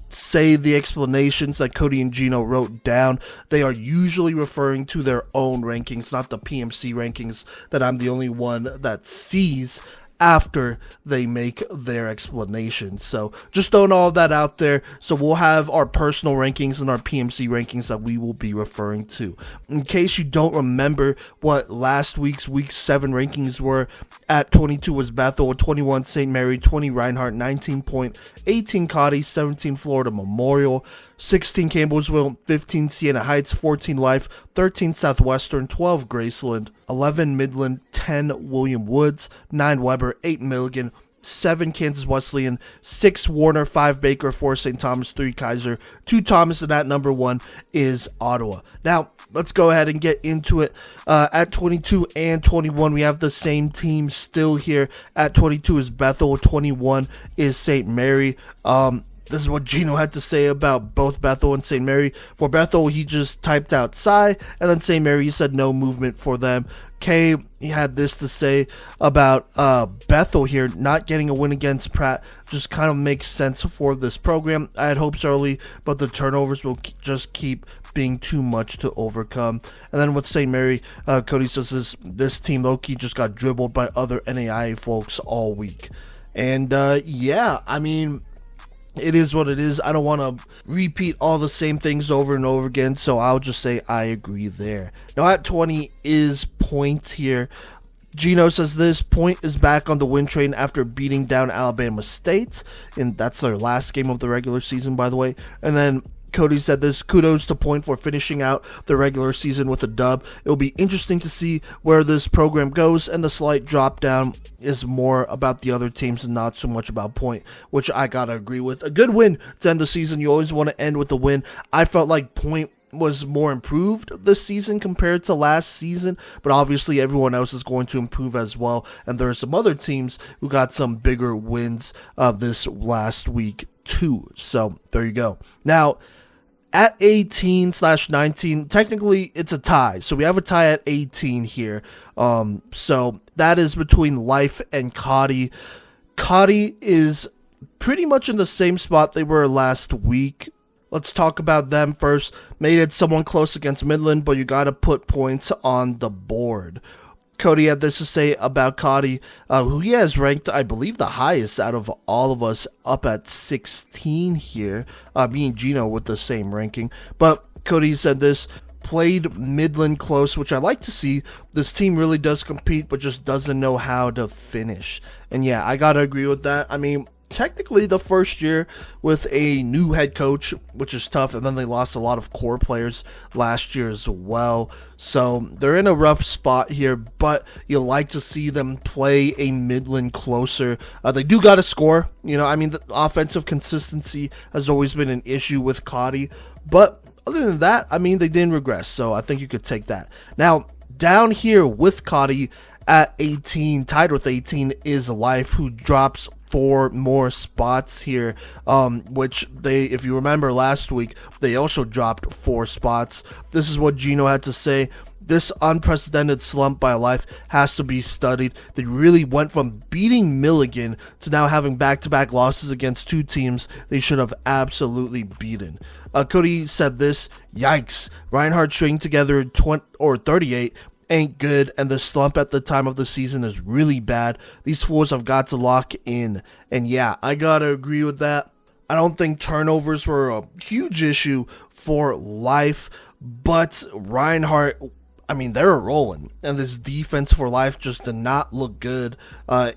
S1: say the explanations that Kodey and Gino wrote down, they are usually referring to their own rankings, not the PMC rankings that I'm the only one that sees after they make their explanations. So just throwing all that out there. So we'll have our personal rankings and our PMC rankings that we will be referring to. In case you don't remember what last week's week 7 rankings were, at 22 was Bethel, 21 St. Mary, 20 Reinhardt, 19 Point, 18 Cottey, 17 Florida Memorial, 16 Campbellsville, 15 Siena Heights, 14 Life, 13 Southwestern, 12 Graceland, 11 Midland, 10 William Woods, 9 Weber, 8 Milligan, 7 Kansas Wesleyan, 6 Warner, 5 Baker, 4 St. Thomas, 3 Keiser, 2 Thomas, and at number 1 is Ottawa. Now, let's go ahead and get into it. At 22 and 21, we have the same team still here. At 22 is Bethel, 21 is St. Mary. This is what Gino had to say about both Bethel and St. Mary. For Bethel, he just typed out Psy, and then St. Mary, he said no movement for them. Kay, he had this to say about Bethel here, not getting a win against Pratt. Just kind of makes sense for this program. I had hopes early, but the turnovers will just keep being too much to overcome. And then with St. Mary, Kodey says this team low-key just got dribbled by other NAIA folks all week. And yeah, I mean, it is what it is. I don't want to repeat all the same things over and over again, so I'll just say I agree there. Now at 20 is Point here. Gino says this: Point is back on the win train after beating down Alabama State, and that's their last game of the regular season, by the way. And then Kodey said this: kudos to Point for finishing out the regular season with a dub. It will be interesting to see where this program goes, and the slight drop down is more about the other teams and not so much about Point, which I gotta agree with. A good win to end the season. You always want to end with a win. I felt like Point was more improved this season compared to last season, but obviously everyone else is going to improve as well, and there are some other teams who got some bigger wins this last week too. So there you go. Now at 18/19, technically it's a tie. So we have a tie at 18 here. So that is between Life and Cottey. Cottey is pretty much in the same spot they were last week. Let's talk about them first. Made it someone close against Midland, but you got to put points on the board. Kodey had this to say about Cottey, who he has ranked, I believe, the highest out of all of us, up at 16 here, me and Gino with the same ranking. But Kodey said this: played Midland close, which I like to see. This team really does compete, but just doesn't know how to finish. And yeah, I gotta agree with that. I mean, technically the first year with a new head coach, which is tough, and then they lost a lot of core players last year as well, so they're in a rough spot here, but you like to see them play a Midland closer. They do got to score, you know. I mean, the offensive consistency has always been an issue with Cottey, but other than that, I mean, they didn't regress, so I think you could take that. Now down here with Cottey at 18, tied with 18, is Life, who drops 4 more spots here, which they, if you remember last week, they also dropped 4 spots. This is what Gino had to say: this unprecedented slump by Life has to be studied. They really went from beating Milligan to now having back-to-back losses against 2 teams they should have absolutely beaten. Kodey said this: yikes, Reinhardt stringing together 38 ain't good, and the slump at the time of the season is really bad. These fools have got to lock in. And yeah, I gotta agree with that. I don't think turnovers were a huge issue for Life, but Reinhardt, I mean, they're rolling, and this defense for Life just did not look good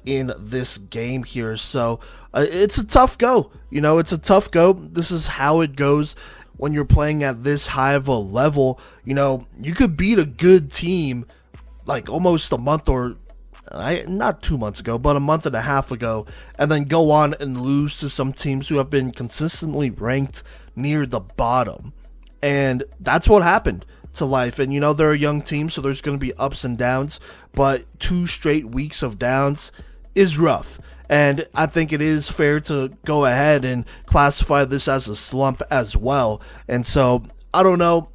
S1: in this game here. So it's a tough go. You know, it's a tough go. This is how it goes when you're playing at this high of a level. You know, you could beat a good team, like almost a month or not 2 months ago, but a month and a half ago, and then go on and lose to some teams who have been consistently ranked near the bottom. And that's what happened to Life. And they're a young team, so there's going to be ups and downs, but 2 straight weeks of downs is rough. And I think it is fair to go ahead and classify this as a slump as well. And so, I don't know.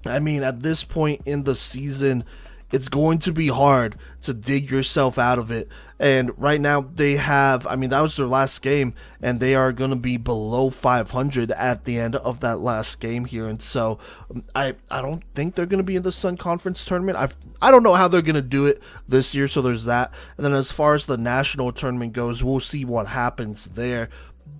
S1: I mean, at this point in the season, it's going to be hard to dig yourself out of it. And right now they have, that was their last game, and they are going to be below 500 at the end of that last game here. And so I don't think they're going to be in the Sun Conference tournament. I don't know how they're going to do it this year, so there's that. And then as far as the national tournament goes, we'll see what happens there.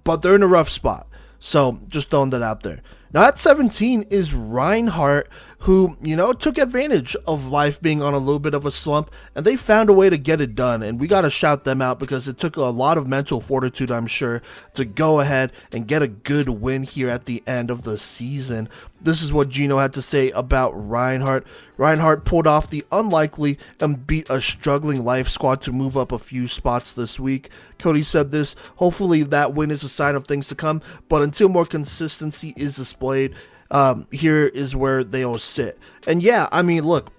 S1: But they're in a rough spot. So just throwing that out there. Now at 17 is Reinhardt, who, took advantage of Life being on a little bit of a slump, and they found a way to get it done. And we got to shout them out because it took a lot of mental fortitude, I'm sure, to go ahead and get a good win here at the end of the season. This is what Gino had to say about Reinhardt. Reinhardt pulled off the unlikely and beat a struggling Life squad to move up a few spots this week. Kodey said this: hopefully that win is a sign of things to come, but until more consistency is displayed, here is where they'll sit. And yeah, look,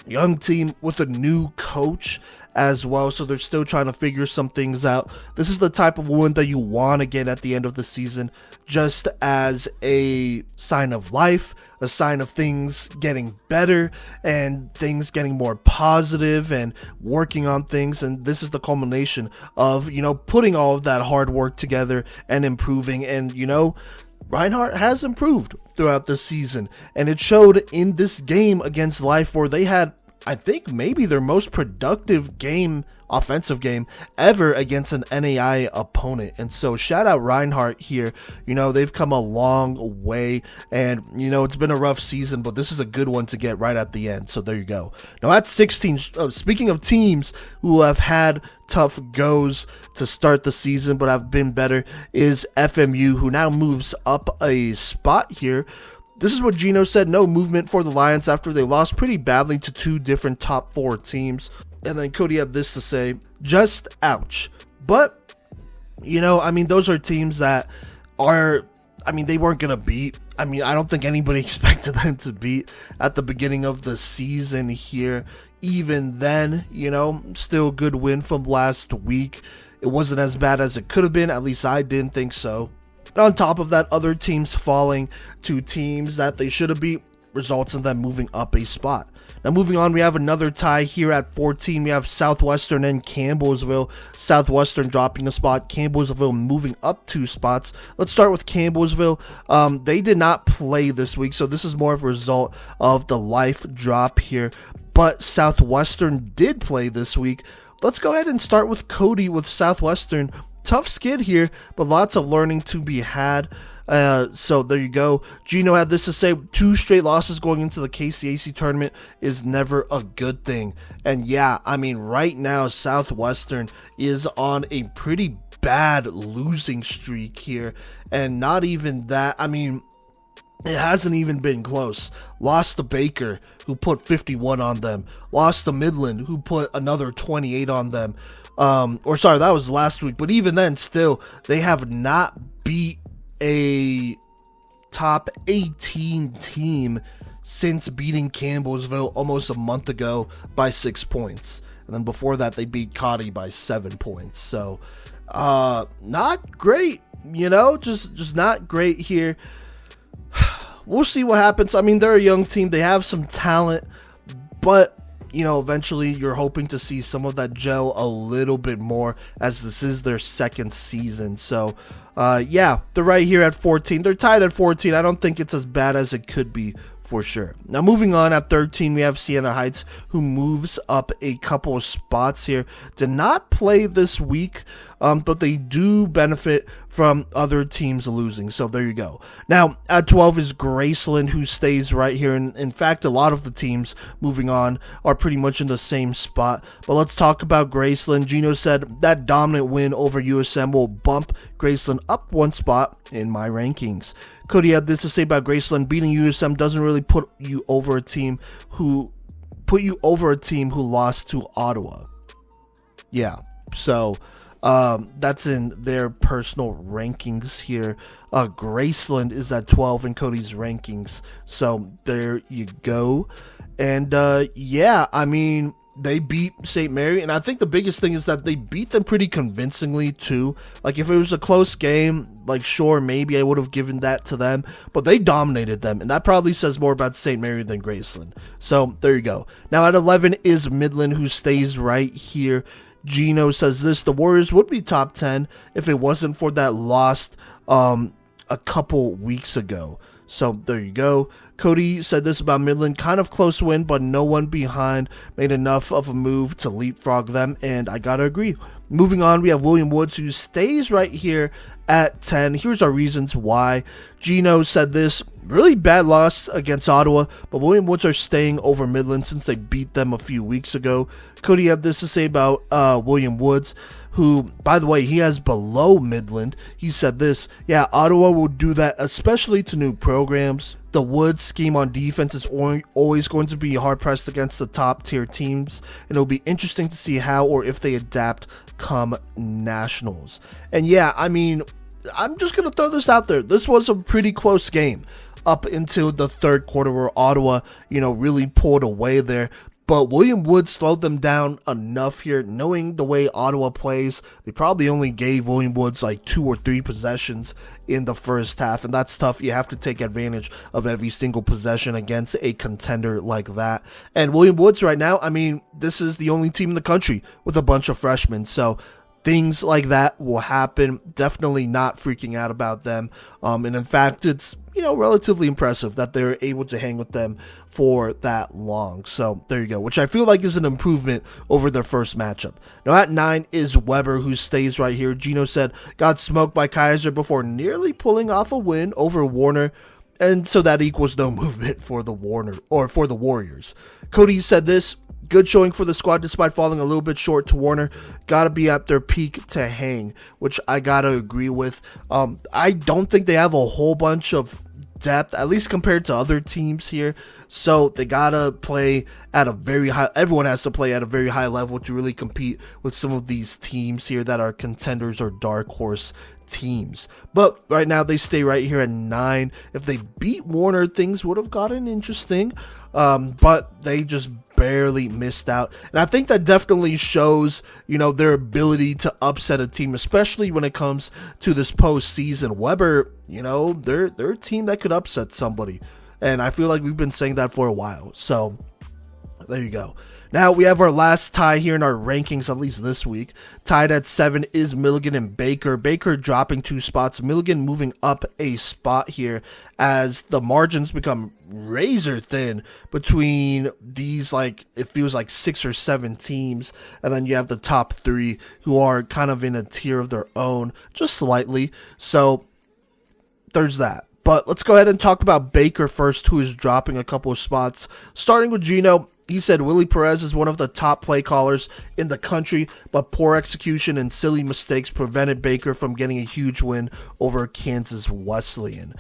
S1: young team with a new coach as well, so they're still trying to figure some things out. This is the type of win that you want to get at the end of the season, just as a sign of life, a sign of things getting better and things getting more positive and working on things. And this is the culmination of, putting all of that hard work together and improving. And, Reinhardt has improved throughout the season, and it showed in this game against Life, where they had, I think, maybe their most productive offensive game ever against an NAIA opponent. And so shout out Reinhardt here. They've come a long way, and it's been a rough season, but this is a good one to get right at the end. So there you go. Now at 16, speaking of teams who have had tough goes to start the season but have been better, is FMU, who now moves up a spot here. This is what Gino said: no movement for the Lions after they lost pretty badly to 2 different top 4 teams. And then Kodey had this to say: just ouch. But, those are teams that are, they weren't going to beat. I don't think anybody expected them to beat at the beginning of the season here. Even then, still a good win from last week. It wasn't as bad as it could have been. At least I didn't think so. But on top of that, other teams falling to teams that they should have beat results in them moving up a spot. Now moving on, we have another tie here at 14. We have Southwestern and Campbellsville. Southwestern dropping a spot, Campbellsville moving up 2 spots. Let's start with Campbellsville. They did not play this week, so this is more of a result of the Life drop here. But Southwestern did play this week. Let's go ahead and start with Kodey with Southwestern. Tough skid here, but lots of learning to be had. So there you go. Gino had this to say: 2 straight losses going into the KCAC tournament is never a good thing. And yeah, right now Southwestern is on a pretty bad losing streak here. And not even that, it hasn't even been close. Lost to Baker, who put 51 on them. Lost to Midland, who put another 28 on them. That was last week. But even then, still, they have not beat a top 18 team since beating Campbellsville almost a month ago by 6 points. And then before that, they beat Cottey by 7 points. So, not great, just not great here. We'll see what happens. They're a young team. They have some talent, but eventually you're hoping to see some of that gel a little bit more, as this is their 2nd season. So, yeah, they're right here at 14. They're tied at 14. I don't think it's as bad as it could be, for sure. Now moving on, at 13 we have Siena Heights, who moves up a couple of spots here. Did not play this week, but they do benefit from other teams losing, so there you go. Now at 12 is Graceland, who stays right here, and in fact a lot of the teams moving on are pretty much in the same spot. But let's talk about Graceland. Gino said that dominant win over USM will bump Graceland up 1 spot in my rankings. Kodey had this to say about Graceland: beating USM doesn't really put you over a team who put you over a team who lost to Ottawa. Yeah, so that's in their personal rankings here. Graceland is at 12 in Kodey's rankings. So there you go. And yeah, I mean, they beat St. Mary, and I think the biggest thing is that they beat them pretty convincingly too. Like, if it was a close game, like, sure, maybe I would have given that to them, but they dominated them, and that probably says more about St. Mary than Graceland. So there you go. Now at 11 is Midland, who stays right here. Gino says this: the Warriors would be top 10 if it wasn't for that loss a couple weeks ago. So there you go. Kodey said this about Midland: kind of close win, but no one behind made enough of a move to leapfrog them, and I gotta agree. Moving on, we have William Woods, who stays right here at 10. Here's our reasons why. Gino said this: really bad loss against Ottawa, but William Woods are staying over Midland since they beat them a few weeks ago. Kodey had this to say about William Woods, who, by the way, he has below Midland. He said this: yeah, Ottawa will do that, especially to new programs. The Woods scheme on defense is always going to be hard-pressed against the top-tier teams, and it'll be interesting to see how or if they adapt come nationals. And yeah, I mean, I'm just going to throw this out there. This was a pretty close game up until the third quarter where Ottawa, really pulled away there. But William Woods slowed them down enough here. Knowing the way Ottawa plays, they probably only gave William Woods like 2 or 3 possessions in the first half, and that's tough. You have to take advantage of every single possession against a contender like that. And William Woods right now, I mean, this is the only team in the country with a bunch of freshmen, so things like that will happen. Definitely not freaking out about them. And in fact, it's, relatively impressive that they're able to hang with them for that long. So there you go, which I feel like is an improvement over their first matchup. Now at 9 is Weber, who stays right here. Gino said, got smoked by Keiser before nearly pulling off a win over Warner. And so that equals no movement for the Warriors. Kodey said this: good showing for the squad despite falling a little bit short to Warner. Gotta be at their peak to hang, which I gotta agree with. I don't think they have a whole bunch of depth, at least compared to other teams here. So they gotta play at a very high, everyone has to play at a very high level to really compete with some of these teams here that are contenders or dark horse teams. But right now they stay right here at 9. If they beat Warner, things would have gotten interesting. But they just barely missed out. And I think that definitely shows, their ability to upset a team, especially when it comes to this postseason. Weber, they're a team that could upset somebody. And I feel like we've been saying that for a while. So there you go. Now we have our last tie here in our rankings, at least this week. Tied at 7 is Milligan and Baker. Baker dropping 2 spots. Milligan moving up a spot here as the margins become razor thin between these, like, it feels like 6 or 7 teams. And then you have the top 3 who are kind of in a tier of their own, just slightly. So there's that. But let's go ahead and talk about Baker first, who is dropping a couple of spots. Starting with Gino. He said Willie Perez is one of the top play callers in the country, but poor execution and silly mistakes prevented Baker from getting a huge win over Kansas Wesleyan.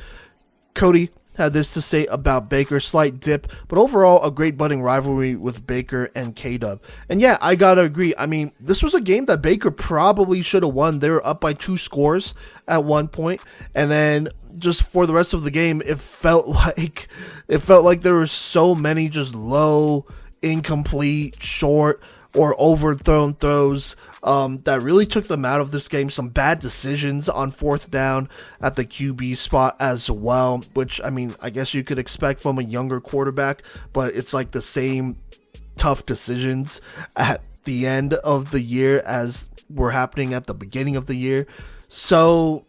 S1: Kodey had this to say about Baker: slight dip, but overall a great budding rivalry with Baker and K-Dub. And yeah, I gotta agree. I mean, this was a game that Baker probably should have won. They were up by 2 scores at one point, and then just for the rest of the game, it felt like there were so many just low, incomplete, short, or overthrown throws that really took them out of this game. Some bad decisions on 4th down at the QB spot as well, which, I mean, I guess you could expect from a younger quarterback, but it's like the same tough decisions at the end of the year as were happening at the beginning of the year. So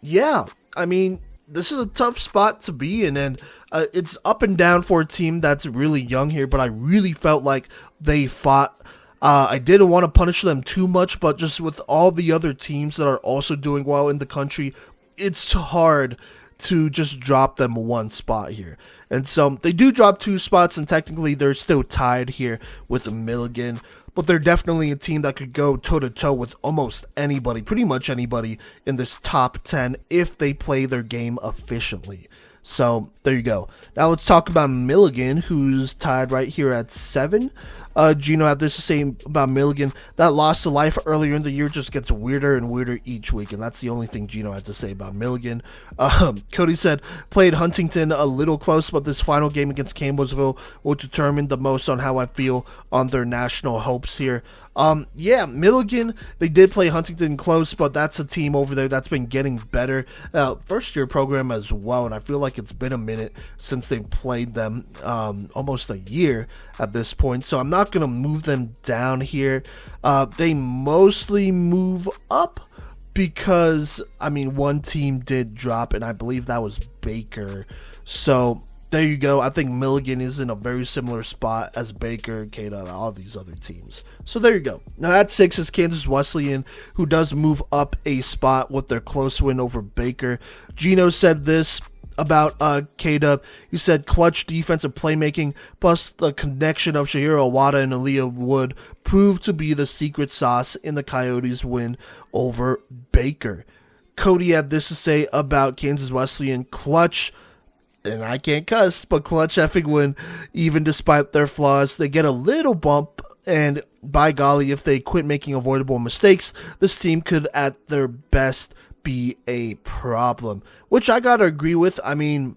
S1: yeah, I mean, this is a tough spot to be in, and it's up and down for a team that's really young here, but I really felt like they fought. I didn't want to punish them too much, but just with all the other teams that are also doing well in the country, it's hard to just drop them 1 spot here. And so they do drop 2 spots, and technically they're still tied here with Milligan. But they're definitely a team that could go toe-to-toe with almost anybody, pretty much anybody in this top 10 if they play their game efficiently. So there you go. Now let's talk about Milligan, who's tied right here at 7. Gino had this to say about Milligan. That loss to life earlier in the year just gets weirder and weirder each week, and that's the only thing Gino had to say about Milligan. Kodey said, played Huntington a little close, but this final game against Campbellsville will determine the most on how I feel on their national hopes here. Yeah, Milligan, they did play Huntington close, but that's a team over there that's been getting better. First year program as well, and I feel like it's been a minute since they've played them, almost a year at this point, so I'm not going to move them down here. They mostly move up because, I mean, one team did drop, and I believe that was Baker. So there you go. I think Milligan is in a very similar spot as Baker, Cottey, all these other teams. So there you go. Now at 6 is Kansas Wesleyan, who does move up a spot with their close win over Baker. Gino said this about Cottey. He said clutch defensive playmaking plus the connection of Shahira Awada and Aaliyah Wood proved to be the secret sauce in the Coyotes' win over Baker. Kodey had this to say about Kansas Wesleyan: clutch, and I can't cuss, but clutch effing win, even despite their flaws. They get a little bump, and by golly, if they quit making avoidable mistakes, this team could at their best be a problem, which I gotta agree with. I mean,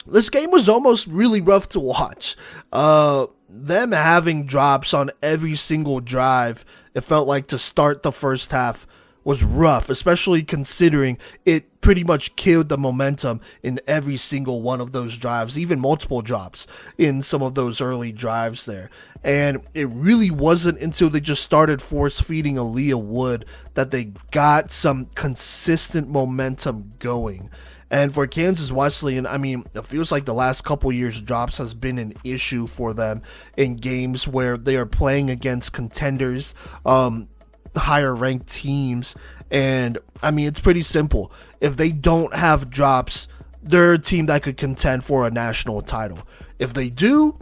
S1: this game was almost really rough to watch. Them having drops on every single drive, it felt like, to start the first half was rough, especially considering it pretty much killed the momentum in every single one of those drives, even multiple drops in some of those early drives there. And it really wasn't until they just started force feeding Aaliyah Wood that they got some consistent momentum going. And for Kansas Wesleyan, I mean, it feels like the last couple years drops has been an issue for them in games where they are playing against contenders, higher ranked teams. And I mean, it's pretty simple. If they don't have drops, they're a team that could contend for a national title. If they do,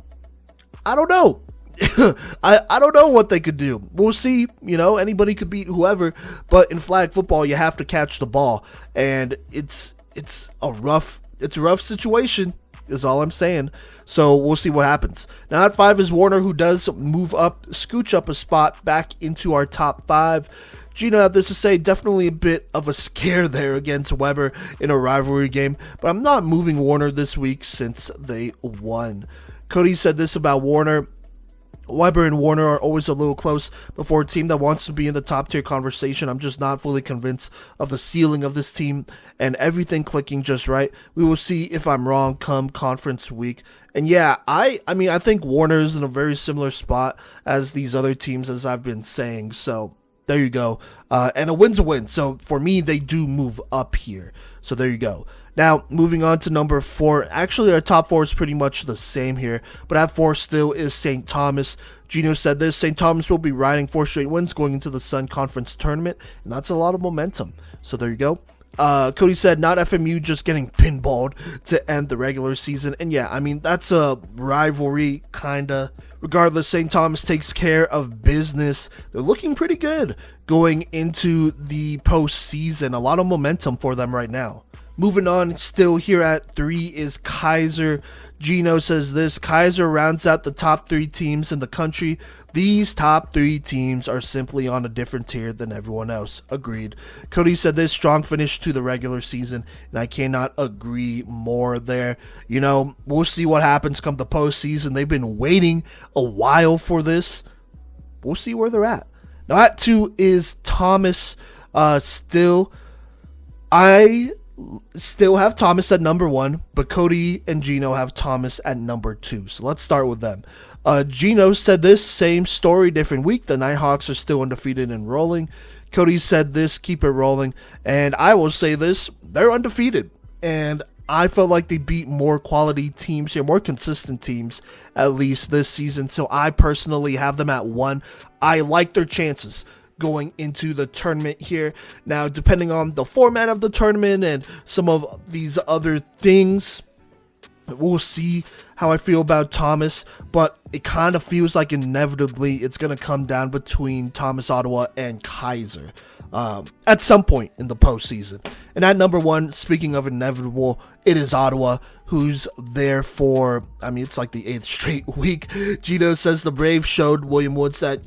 S1: I don't know. I don't know what they could do. We'll see. You know, anybody could beat whoever, but in flag football you have to catch the ball, and it's a rough situation is all I'm saying. So we'll see what happens. Now at 5 is Warner, who does move up, scooch up a spot back into our top 5. Gino had this to say: definitely a bit of a scare there against Weber in a rivalry game, but I'm not moving Warner this week since they won. Kodey said this about Warner: Weber and Warner are always a little close, but for a team that wants to be in the top tier conversation, I'm just not fully convinced of the ceiling of this team and everything clicking just right. We will see if I'm wrong come conference week. And yeah, I mean, I think Warner is in a very similar spot as these other teams, as I've been saying. So there you go. And a win's a win. So for me, they do move up here. So there you go. Now, moving on to number 4. Actually, our top 4 is pretty much the same here, but at 4 still is St. Thomas. Gino said this: St. Thomas will be riding 4 straight wins going into the Sun Conference tournament, and that's a lot of momentum. So there you go. Kodey said, not FMU just getting pinballed to end the regular season. And yeah, I mean, that's a rivalry, kinda. Regardless, St. Thomas takes care of business. They're looking pretty good going into the postseason. A lot of momentum for them right now. Moving on, still here at 3 is Keiser. Gino says this: Keiser rounds out the top 3 teams in the country. These top 3 teams are simply on a different tier than everyone else. Agreed. Kodey said this: strong finish to the regular season, and I cannot agree more there. You know, we'll see what happens come the postseason. They've been waiting a while for this. We'll see where they're at. Now at 2 is Thomas. I still have Thomas at number 1, but Kodey and Gino have Thomas at number 2. So let's start with them. Gino said this: same story, different week. The Nighthawks are still undefeated and rolling. Kodey said this: keep it rolling. And I will say this: they're undefeated. And I felt like they beat more quality teams here, more consistent teams, at least this season. So I personally have them at 1. I like their chances going into the tournament here. Now, depending on the format of the tournament and some of these other things, we'll see how I feel about Thomas. But it kind of feels like inevitably it's going to come down between Thomas, Ottawa, and Keiser at some point in the postseason. And at number 1, speaking of inevitable, it is Ottawa, who's there for, it's like the 8th straight week. Gino says the Braves showed William Woods that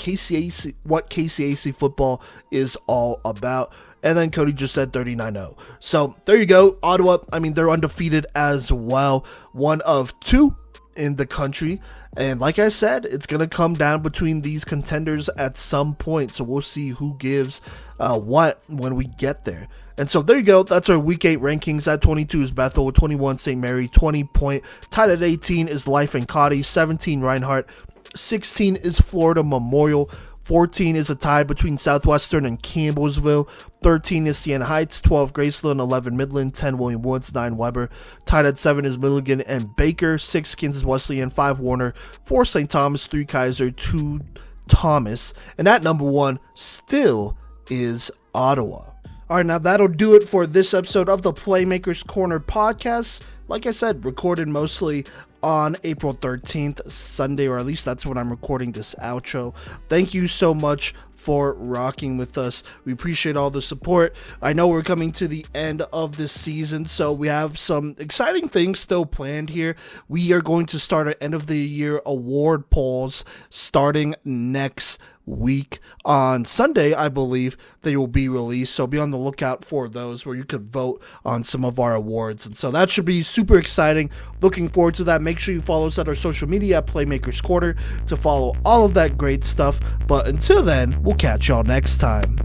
S1: what KCAC football is all about. And then Kodey just said 39-0. So there you go. Ottawa, they're undefeated as well. One of 2 in the country. And like I said, it's going to come down between these contenders at some point. So we'll see who gives what when we get there. And so there you go. That's our Week 8 rankings. At 22 is Bethel with 21 St. Mary, 20 Point. Tied at 18 is Life and Cottey, 17 Reinhardt, 16 is Florida Memorial, 14 is a tie between Southwestern and Campbellsville. 13 is Siena Heights, 12 Graceland, 11 Midland, 10 William Woods, 9 Weber. Tied at 7 is Milligan and Baker, 6 Kansas Wesleyan, 5 Warner, 4 St. Thomas, 3 Keiser, 2 Thomas. And at number 1 still is Ottawa. All right, now that'll do it for this episode of the Playmakers Corner podcast. Like I said, recorded mostly on April 13th, Sunday, or at least that's when I'm recording this outro. Thank you so much for rocking with us. We appreciate all the support. I know we're coming to the end of this season, so we have some exciting things still planned here. We are going to start our end of the year award polls starting next week. On Sunday, I believe they will be released, so be on the lookout for those where you could vote on some of our awards, and so that should be super exciting. Looking forward to that. Make sure you follow us at our social media at Playmakers Corner to follow all of that great stuff. But until then, we'll catch y'all next time.